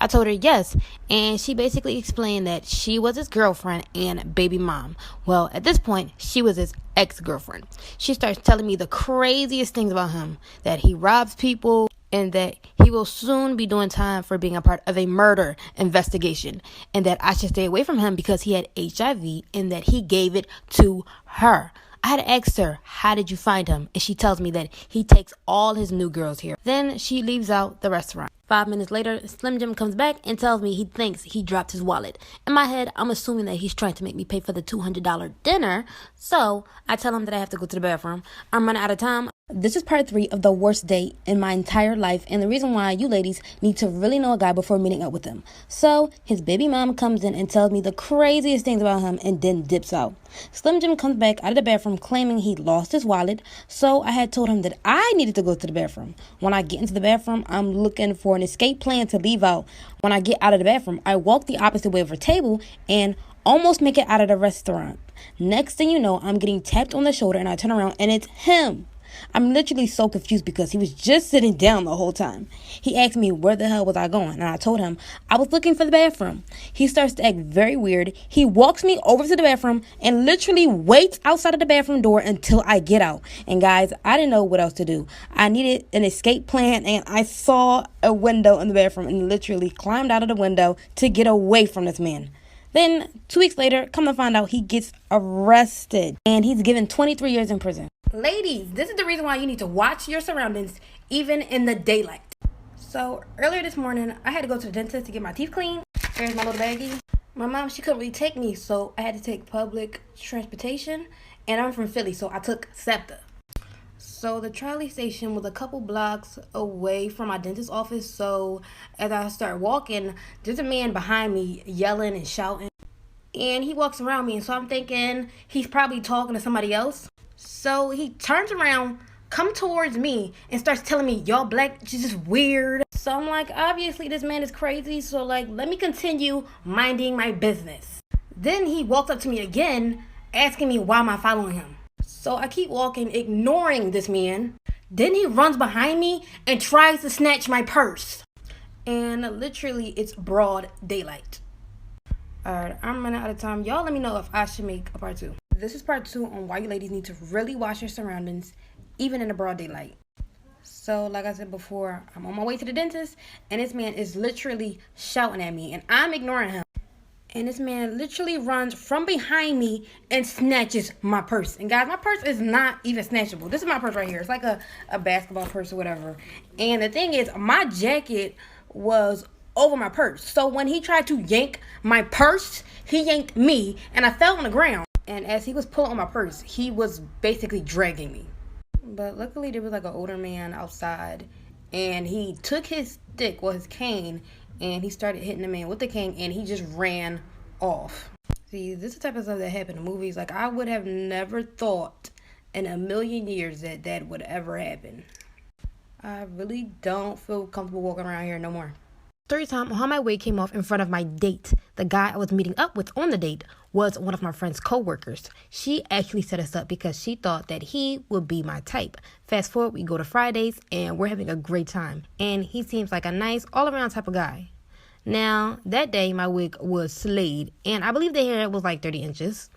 I told her yes, and she basically explained that she was his girlfriend and baby mom. Well, at this point, she was his ex-girlfriend. She starts telling me the craziest things about him, that he robs people and that he will soon be doing time for being a part of a murder investigation, and that I should stay away from him because he had HIV and that he gave it to her. I had to ask her, how did you find him? And she tells me that he takes all his new girls here. Then she leaves out the restaurant. 5 minutes later, Slim Jim comes back and tells me he thinks he dropped his wallet. In my head, I'm assuming that he's trying to make me pay for the $200 dinner. So I tell him that I have to go to the bathroom. I'm running out of time. This is part 3 of the worst date in my entire life, and the reason why you ladies need to really know a guy before meeting up with him. So his baby mom comes in and tells me the craziest things about him and then dips out. Slim Jim comes back out of the bathroom claiming he lost his wallet, so I had told him that I needed to go to the bathroom. When I get into the bathroom, I'm looking for an escape plan to leave out. When I get out of the bathroom, I walk the opposite way of her table and almost make it out of the restaurant. Next thing you know, I'm getting tapped on the shoulder and I turn around and it's him. I'm literally so confused because he was just sitting down the whole time. He asked me where the hell was I going, and I told him I was looking for the bathroom. He starts to act very weird. He walks me over to the bathroom and literally waits outside of the bathroom door until I get out. And guys, I didn't know what else to do. I needed an escape plan, and I saw a window in the bathroom and literally climbed out of the window to get away from this man. Then 2 weeks later, come to find out he gets arrested and he's given 23 years in prison. Ladies, this is the reason why you need to watch your surroundings even in the daylight. So earlier this morning, I had to go to the dentist to get my teeth cleaned. Here's my little baggie. My mom, she couldn't really take me, so I had to take public transportation. And I'm from Philly, so I took SEPTA. So the trolley station was a couple blocks away from my dentist's office. So as I start walking, there's a man behind me yelling and shouting. And he walks around me, and so I'm thinking he's probably talking to somebody else. So he turns around, come towards me, and starts telling me, y'all black, just weird. So I'm like, obviously this man is crazy, so like, let me continue minding my business. Then he walks up to me again, asking me why am I following him. So I keep walking, ignoring this man. Then he runs behind me and tries to snatch my purse. And literally, it's broad daylight. Alright, I'm running out of time. Y'all let me know if I should make a part 2. This is part 2 on why you ladies need to really watch your surroundings, even in the broad daylight. So, like I said before, I'm on my way to the dentist, and this man is literally shouting at me, and I'm ignoring him. And this man literally runs from behind me and snatches my purse. And guys, my purse is not even snatchable. This is my purse right here. It's like a basketball purse or whatever. And the thing is, my jacket was over my purse. So when he tried to yank my purse, he yanked me and I fell on the ground. And as he was pulling on my purse, he was basically dragging me. But luckily there was like an older man outside, and he took his stick, well his cane, and he started hitting the man with the cane, and he just ran off. See, this is the type of stuff that happened in movies. Like, I would have never thought in a million years that that would ever happen. I really don't feel comfortable walking around here no more. Story time on how my wig came off in front of my date. The guy I was meeting up with on the date was one of my friend's co-workers. She actually set us up because she thought that he would be my type. Fast forward, we go to Fridays and we're having a great time. And he seems like a nice all-around type of guy. Now, that day my wig was slayed, and I believe the hair was like 30 inches.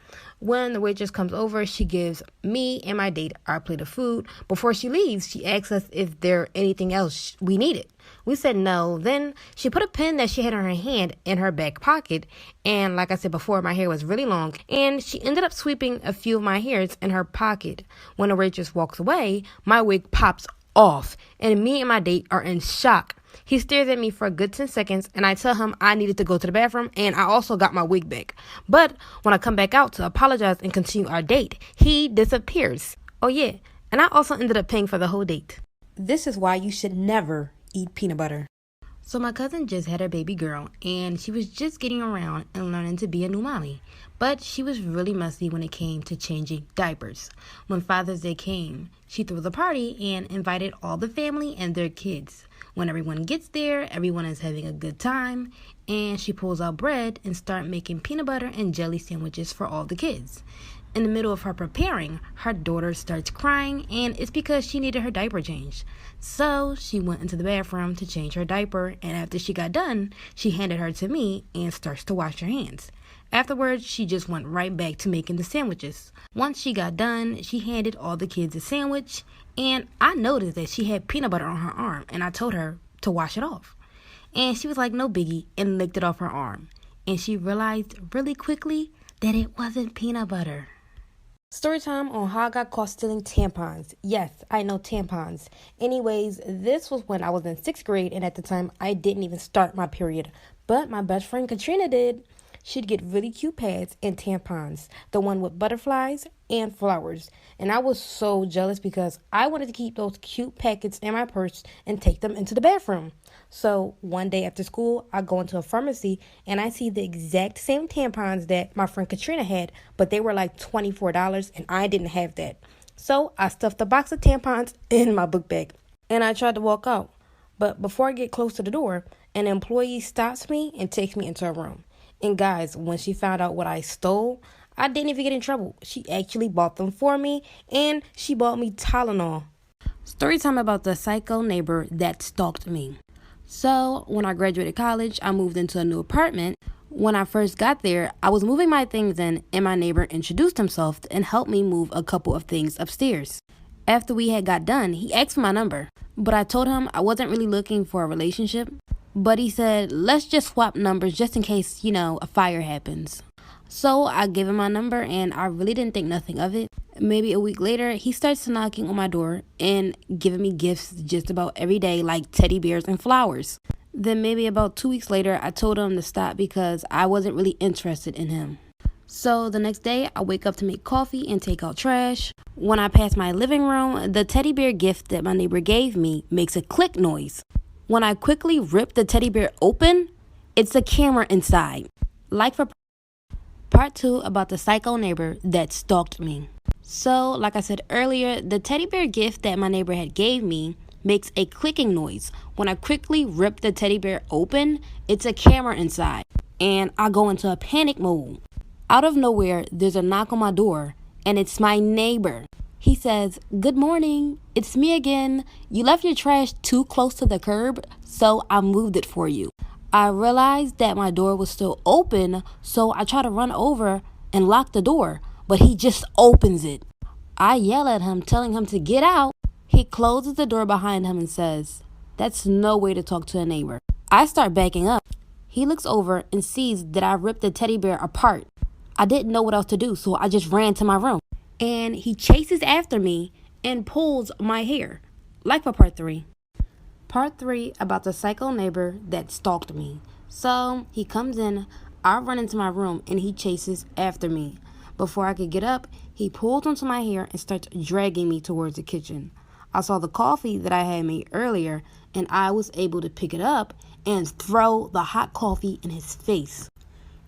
When the waitress comes over, she gives me and my date our plate of food. Before she leaves, she asks us if there anything else we needed. We said no. Then she put a pen that she had in her hand in her back pocket. And like I said before, my hair was really long. And she ended up sweeping a few of my hairs in her pocket. When the waitress walks away, my wig pops off. And me and my date are in shock. He stares at me for a good 10 seconds, and I tell him I needed to go to the bathroom, and I also got my wig back. But when I come back out to apologize and continue our date, he disappears. Oh yeah, and I also ended up paying for the whole date. This is why you should never eat peanut butter. So my cousin just had her baby girl, and she was just getting around and learning to be a new mommy. But she was really messy when it came to changing diapers. When Father's Day came, she threw the party and invited all the family and their kids. When everyone gets there, everyone is having a good time, and she pulls out bread and starts making peanut butter and jelly sandwiches for all the kids. In the middle of her preparing, her daughter starts crying, and it's because she needed her diaper changed. So she went into the bathroom to change her diaper, and after she got done, she handed her to me and starts to wash her hands. Afterwards, she just went right back to making the sandwiches. Once she got done, she handed all the kids a sandwich, and I noticed that she had peanut butter on her arm, and I told her to wash it off. And she was like, no biggie, and licked it off her arm. And she realized really quickly that it wasn't peanut butter. Story time on how I got caught stealing tampons. Yes, I know tampons. Anyways, this was when I was in 6th grade, and at the time, I didn't even start my period. But my best friend Katrina did. She'd get really cute pads and tampons, the one with butterflies and flowers. And I was so jealous because I wanted to keep those cute packets in my purse and take them into the bathroom. So one day after school, I go into a pharmacy and I see the exact same tampons that my friend Katrina had, but they were like $24 and I didn't have that. So I stuffed a box of tampons in my book bag and I tried to walk out. But before I get close to the door, an employee stops me and takes me into a room. And guys, when she found out what I stole, I didn't even get in trouble. She actually bought them for me, and she bought me Tylenol. Story time about the psycho neighbor that stalked me. So, when I graduated college, I moved into a new apartment. When I first got there, I was moving my things in, and my neighbor introduced himself and helped me move a couple of things upstairs. After we had got done, he asked for my number, but I told him I wasn't really looking for a relationship. But he said, let's just swap numbers just in case, a fire happens. So I gave him my number and I really didn't think nothing of it. Maybe a week later, he starts knocking on my door and giving me gifts just about every day, like teddy bears and flowers. Then maybe about 2 weeks later, I told him to stop because I wasn't really interested in him. So the next day, I wake up to make coffee and take out trash. When I pass my living room, the teddy bear gift that my neighbor gave me makes a click noise. When I quickly rip the teddy bear open, it's a camera inside. Like for part 2 about the psycho neighbor that stalked me. So, like I said earlier, the teddy bear gift that my neighbor had gave me makes a clicking noise. When I quickly rip the teddy bear open, it's a camera inside. And I go into a panic mode. Out of nowhere, there's a knock on my door, and it's my neighbor. He says, good morning, it's me again. You left your trash too close to the curb, so I moved it for you. I realized that my door was still open, so I try to run over and lock the door, but he just opens it. I yell at him, telling him to get out. He closes the door behind him and says, that's no way to talk to a neighbor. I start backing up. He looks over and sees that I ripped the teddy bear apart. I didn't know what else to do, so I just ran to my room. And he chases after me and pulls my hair. Like for part 3. Part 3 about the psycho neighbor that stalked me. So he comes in, I run into my room, and he chases after me. Before I could get up, he pulls onto my hair and starts dragging me towards the kitchen. I saw the coffee that I had made earlier, and I was able to pick it up and throw the hot coffee in his face.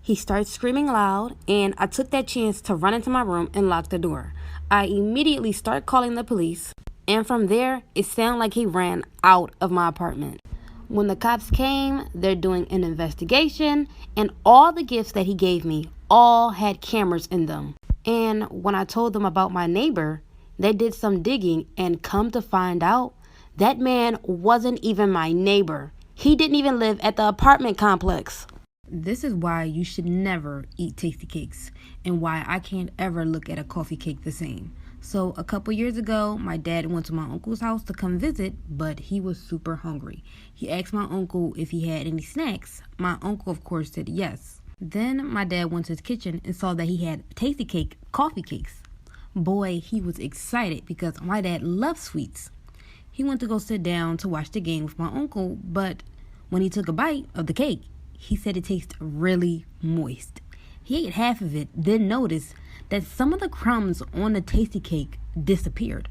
He starts screaming loud, and I took that chance to run into my room and lock the door. I immediately start calling the police, and from there, it sounded like he ran out of my apartment. When the cops came, they're doing an investigation, and all the gifts that he gave me all had cameras in them. And when I told them about my neighbor, they did some digging, and come to find out, that man wasn't even my neighbor. He didn't even live at the apartment complex. This is why you should never eat tasty cakes and why I can't ever look at a coffee cake the same. So a couple years ago, my dad went to my uncle's house to come visit, but he was super hungry. He asked my uncle if he had any snacks. My uncle, of course, said yes. Then my dad went to his kitchen and saw that he had tasty cake coffee cakes. Boy, he was excited because my dad loves sweets. He went to go sit down to watch the game with my uncle, but when he took a bite of the cake, he said it tasted really moist. He ate half of it, then noticed that some of the crumbs on the tasty cake disappeared.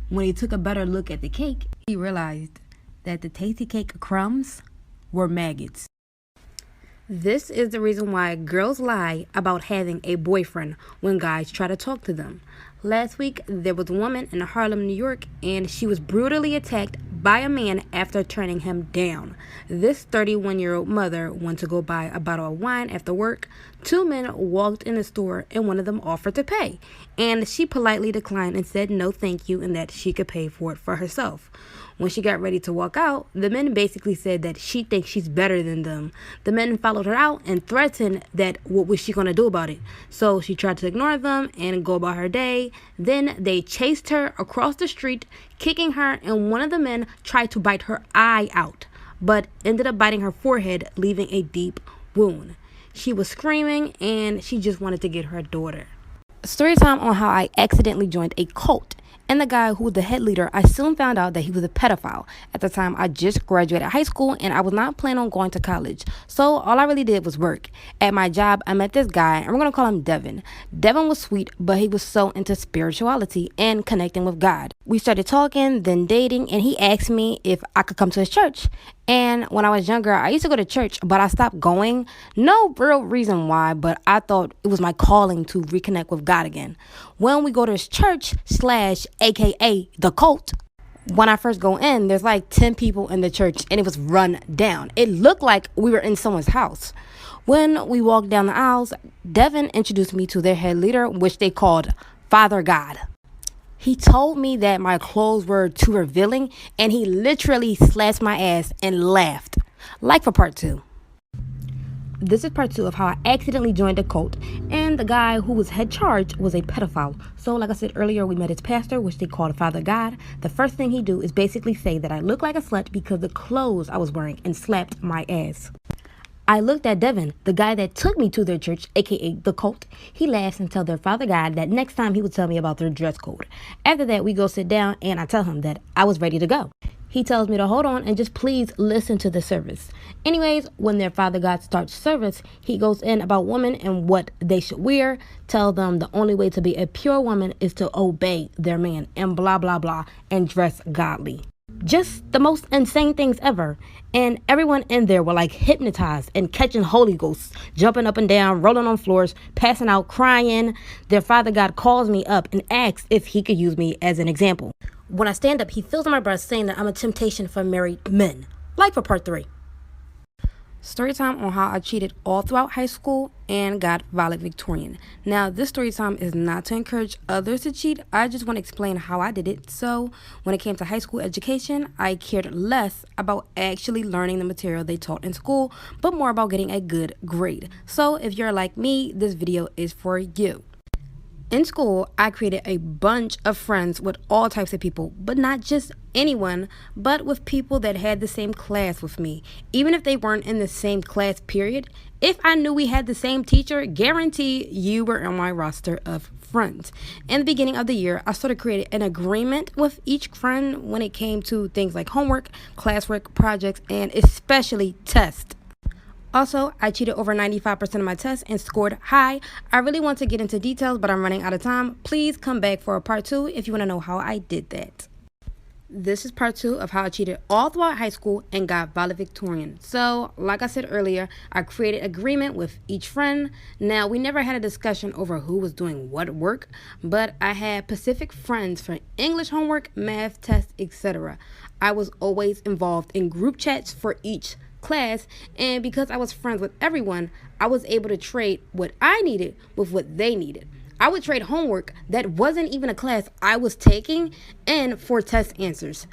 When he took a better look at the cake, he realized that the tasty cake crumbs were maggots. This is the reason why girls lie about having a boyfriend when guys try to talk to them. Last week, there was a woman in Harlem, New York, and she was brutally attacked by a man after turning him down. This 31-year-old mother went to go buy a bottle of wine after work. Two men walked in the store and one of them offered to pay, and she politely declined and said no thank you and that she could pay for it for herself. When she got ready to walk out, the men basically said that she thinks she's better than them. The men followed her out and threatened that what was she going to do about it. So she tried to ignore them and go about her day. Then they chased her across the street, kicking her, and one of the men tried to bite her eye out, but ended up biting her forehead, leaving a deep wound. She was screaming and she just wanted to get her daughter. Story time on how I accidentally joined a cult. And the guy who was the head leader, I soon found out that he was a pedophile. At the time, I just graduated high school and I was not planning on going to college. So all I really did was work. At my job, I met this guy, and we're going to call him Devin. Devin was sweet, but he was so into spirituality and connecting with God. We started talking, then dating, and he asked me if I could come to his church. And when I was younger, I used to go to church, but I stopped going. No real reason why, but I thought it was my calling to reconnect with God again. When we go to his church / AKA the cult, when I first go in, there's like 10 people in the church and it was run down. It looked like we were in someone's house. When we walked down the aisles, Devin introduced me to their head leader, which they called Father God. He told me that my clothes were too revealing, and he literally slapped my ass and laughed. Like for part 2. This is part 2 of how I accidentally joined a cult, and the guy who was head charge was a pedophile. So like I said earlier, we met his pastor, which they called Father God. The first thing he do is basically say that I look like a slut because of the clothes I was wearing, and slapped my ass. I looked at Devin, the guy that took me to their church, aka the cult. He laughs and tells their Father God that next time he would tell me about their dress code. After that, we go sit down and I tell him that I was ready to go. He tells me to hold on and just please listen to the service. Anyways, when their Father God starts service, he goes in about women and what they should wear, tell them the only way to be a pure woman is to obey their man, and blah, blah, blah, and dress godly. Just the most insane things ever. And everyone in there were like hypnotized and catching Holy Ghosts, jumping up and down, rolling on floors, passing out, crying. Their Father God calls me up and asks if he could use me as an example. When I stand up, he feels on my breast saying that I'm a temptation for married men. Like for part 3. Story time on how I cheated all throughout high school and got valedictorian. Now, this story time is not to encourage others to cheat. I just want to explain how I did it. So, when it came to high school education, I cared less about actually learning the material they taught in school, but more about getting a good grade. So, if you're like me, this video is for you. In school, I created a bunch of friends with all types of people, but not just anyone, but with people that had the same class with me. Even if they weren't in the same class period, if I knew we had the same teacher, guarantee you were on my roster of friends. In the beginning of the year, I started creating an agreement with each friend when it came to things like homework, classwork, projects, and especially tests. Also, I cheated over 95% of my tests and scored high. I really want to get into details, but I'm running out of time. Please come back for a part 2 if you want to know how I did that. This is part 2 of how I cheated all throughout high school and got valedictorian. So, like I said earlier, I created agreement with each friend. Now, we never had a discussion over who was doing what work, but I had specific friends for English homework, math, tests, etc. I was always involved in group chats for each class, and because I was friends with everyone, I was able to trade what I needed with what they needed. I would trade homework that wasn't even a class I was taking and for test answers.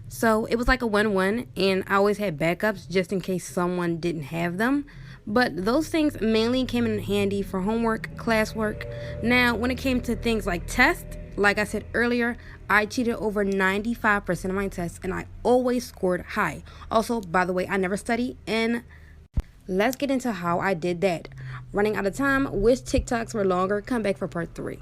So it was like a win-win, and I always had backups just in case someone didn't have them. But those things mainly came in handy for homework, classwork. Now, when it came to things like tests, like I said earlier, I cheated over 95% of my tests and I always scored high. Also, by the way, I never study, and let's get into how I did that. Running out of time, wish TikToks were longer. Come back for part 3.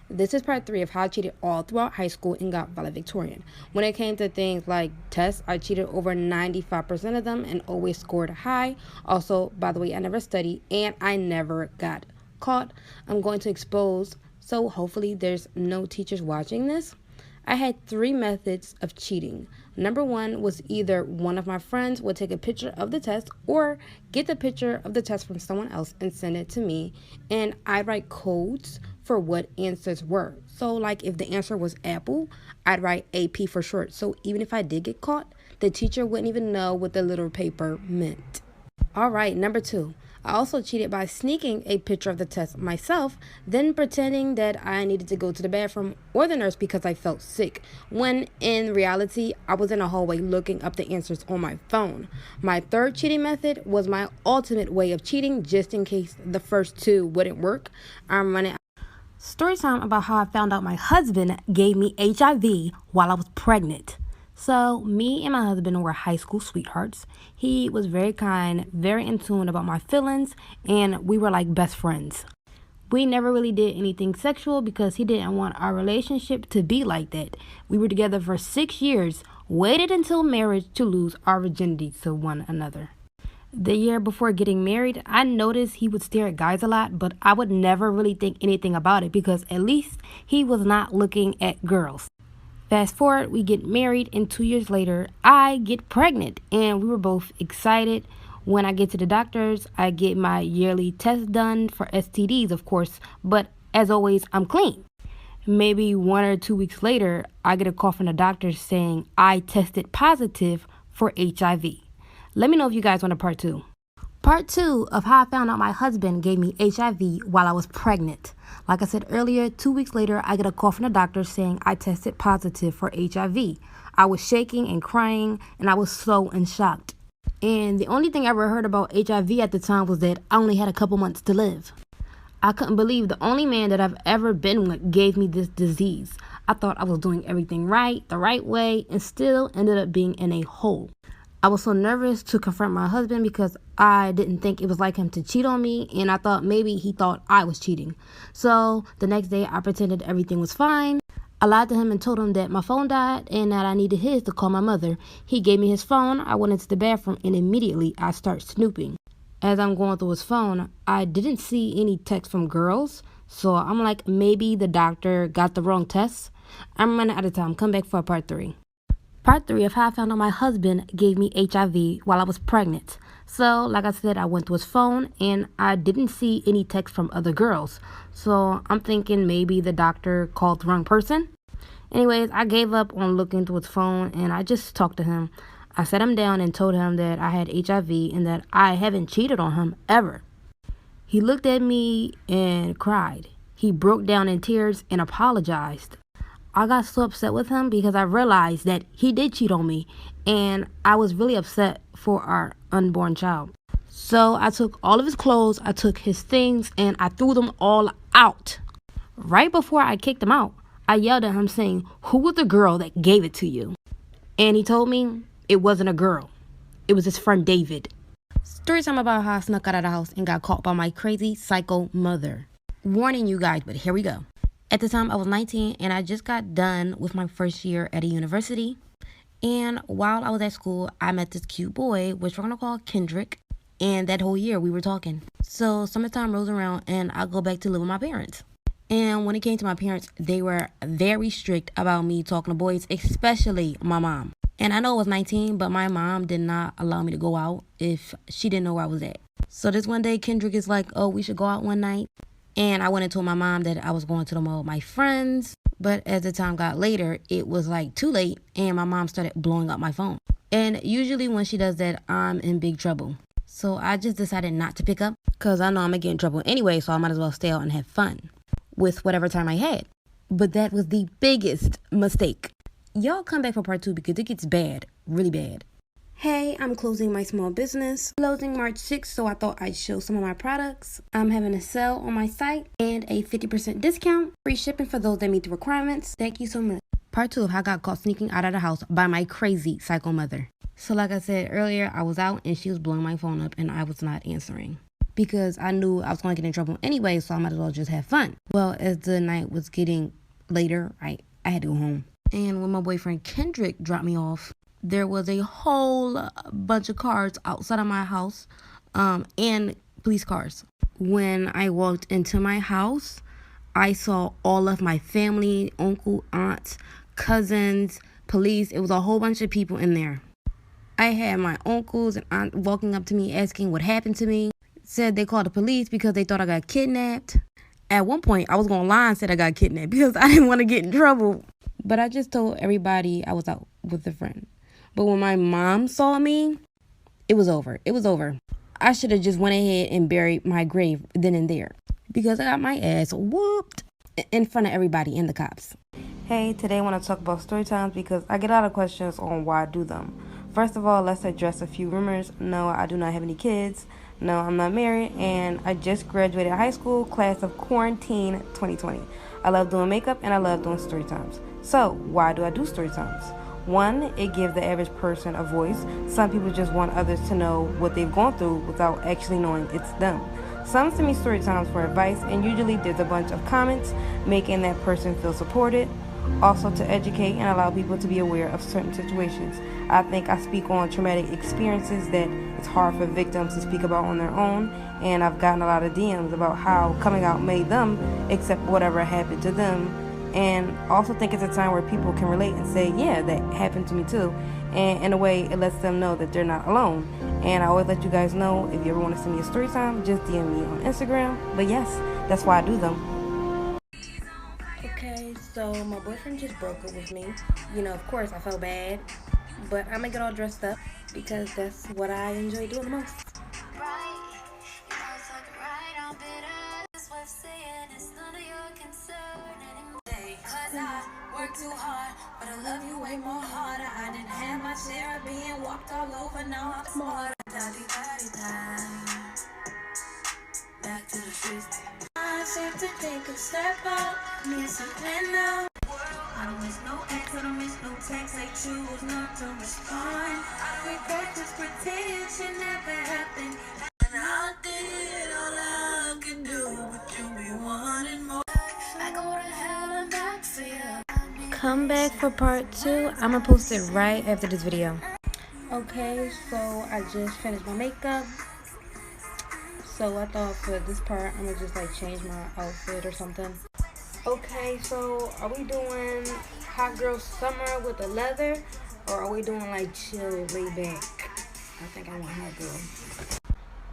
This is part 3 of how I cheated all throughout high school and got valedictorian. When it came to things like tests, I cheated over 95% of them and always scored high. Also, by the way, I never studied and I never got caught. I'm going to expose, so hopefully there's no teachers watching this. I had 3 methods of cheating. Number 1 was either one of my friends would take a picture of the test or get the picture of the test from someone else and send it to me, and I'd write codes for what answers were. So like if the answer was apple, I'd write AP for short. So even if I did get caught, the teacher wouldn't even know what the little paper meant. All right, number 2. I also cheated by sneaking a picture of the test myself, then pretending that I needed to go to the bathroom or the nurse because I felt sick, when in reality, I was in a hallway looking up the answers on my phone. My 3rd cheating method was my ultimate way of cheating, just in case the first 2 wouldn't work. I'm running story time about how I found out my husband gave me HIV while I was pregnant. So me and my husband were high school sweethearts. He was very kind, very in tune about my feelings, and we were like best friends. We never really did anything sexual because he didn't want our relationship to be like that. We were together for 6 years, waited until marriage to lose our virginity to one another. The year before getting married, I noticed he would stare at guys a lot, but I would never really think anything about it because at least he was not looking at girls. Fast forward, we get married, and 2 years later, I get pregnant, and we were both excited. When I get to the doctors, I get my yearly test done for STDs, of course, but as always, I'm clean. Maybe 1 or 2 weeks later, I get a call from the doctor saying I tested positive for HIV. Let me know if you guys want a part 2. Part 2 of how I found out my husband gave me HIV while I was pregnant. Like I said earlier, 2 weeks later, I get a call from the doctor saying I tested positive for HIV. I was shaking and crying, and I was so shocked. And the only thing I ever heard about HIV at the time was that I only had a couple months to live. I couldn't believe the only man that I've ever been with gave me this disease. I thought I was doing everything right, the right way, and still ended up being in a hole. I was so nervous to confront my husband because I didn't think it was like him to cheat on me, and I thought maybe he thought I was cheating. So the next day I pretended everything was fine. I lied to him and told him that my phone died and that I needed his to call my mother. He gave me his phone. I went into the bathroom and immediately I start snooping. As I'm going through his phone, I didn't see any text from girls, so I'm like, maybe the doctor got the wrong test. I'm running out of time. Come back for part 3. Part 3 of how I found out my husband gave me HIV while I was pregnant. So, like I said, I went to his phone and I didn't see any text from other girls. So, I'm thinking maybe the doctor called the wrong person. Anyways, I gave up on looking through his phone and I just talked to him. I sat him down and told him that I had HIV and that I haven't cheated on him ever. He looked at me and cried. He broke down in tears and apologized. I got so upset with him because I realized that he did cheat on me, and I was really upset for our unborn child. So I took all of his clothes, I took his things, and I threw them all out. Right before I kicked him out, I yelled at him saying, "Who was the girl that gave it to you?" And he told me it wasn't a girl. It was his friend David. Story time about how I snuck out of the house and got caught by my crazy psycho mother. Warning you guys, but here we go. At the time, I was 19, and I just got done with my first year at a university. And while I was at school, I met this cute boy, which we're going to call Kendrick. And that whole year, we were talking. So summertime rolls around, and I go back to live with my parents. And when it came to my parents, they were very strict about me talking to boys, especially my mom. And I know I was 19, but my mom did not allow me to go out if she didn't know where I was at. So this one day, Kendrick is like, "Oh, we should go out one night." And I went and told my mom that I was going to the mall with my friends. But as the time got later, it was like too late. And my mom started blowing up my phone. And usually when she does that, I'm in big trouble. So I just decided not to pick up because I know I'm going to get in trouble anyway. So I might as well stay out and have fun with whatever time I had. But that was the biggest mistake. Y'all come back for part 2 because it gets bad, really bad. Hey, I'm closing my small business. Closing March 6th, so I thought I'd show some of my products. I'm having a sale on my site and a 50% discount. Free shipping for those that meet the requirements. Thank you so much. Part 2 of how I got caught sneaking out of the house by my crazy psycho mother. So like I said earlier, I was out and she was blowing my phone up and I was not answering, because I knew I was going to get in trouble anyway, so I might as well just have fun. Well, as the night was getting later, I had to go home. And when my boyfriend Kendrick dropped me off, there was a whole bunch of cars outside of my house, and police cars. When I walked into my house, I saw all of my family, uncle, aunts, cousins, police. It was a whole bunch of people in there. I had my uncles and aunts walking up to me asking what happened to me. Said they called the police because they thought I got kidnapped. At one point, I was going to lie and said I got kidnapped because I didn't want to get in trouble. But I just told everybody I was out with a friend. But when my mom saw me, it was over. It was over. I should have just went ahead and buried my grave then and there, because I got my ass whooped in front of everybody and the cops. Hey, today I want to talk about story times because I get a lot of questions on why I do them. First of all, let's address a few rumors. No, I do not have any kids. No, I'm not married, and I just graduated high school, class of quarantine 2020. I love doing makeup and I love doing story times. So, why do I do story times? One, it gives the average person a voice. Some people just want others to know what they've gone through without actually knowing it's them. Some send me story times for advice, and usually there's a bunch of comments making that person feel supported. Also to educate and allow people to be aware of certain situations. I think I speak on traumatic experiences that it's hard for victims to speak about on their own, and I've gotten a lot of DMs about how coming out made them accept whatever happened to them. And also think it's a time where people can relate and say, yeah, that happened to me too. And in a way, it lets them know that they're not alone. And I always let you guys know, if you ever want to send me a story time, just DM me on Instagram. But yes, that's why I do them. Okay, so my boyfriend just broke up with me. Of course, I felt bad. But I'm going to get all dressed up because that's what I enjoy doing the most. Work too hard, but I love you way more harder. I didn't have my share of being walked all over, now I'm smarter. Back to the streets. I have to take a step out, need something now. I don't miss no ex, I don't miss no text. I choose not to respond. I don't regret this pretend shit never happened. And I did all I could do, but you be wanting more. I go to hell and back for you. Come back for part 2. I'm gonna post it right after this video. Okay, so I just finished my makeup. So I thought for this part, I'm gonna just change my outfit or something. Okay, so are we doing hot girl summer with the leather, or are we doing chill, lay back? I think I want hot girl.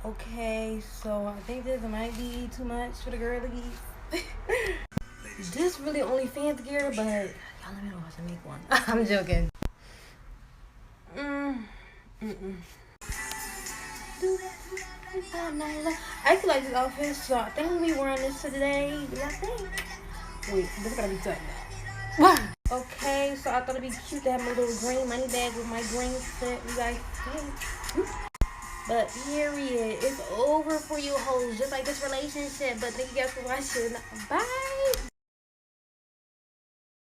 Okay, so I think this might be too much for the girlies. This really only fans gear, but y'all let me know if I should make one. I'm joking. I actually like this outfit, so I think we'll be wearing this today. Do y'all think? Wait, this gotta be tight now. Okay, so I thought it'd be cute to have my little green money bag with my green set. You guys think? But period, it's over for you hoes, just like this relationship. But thank you guys for watching. Bye.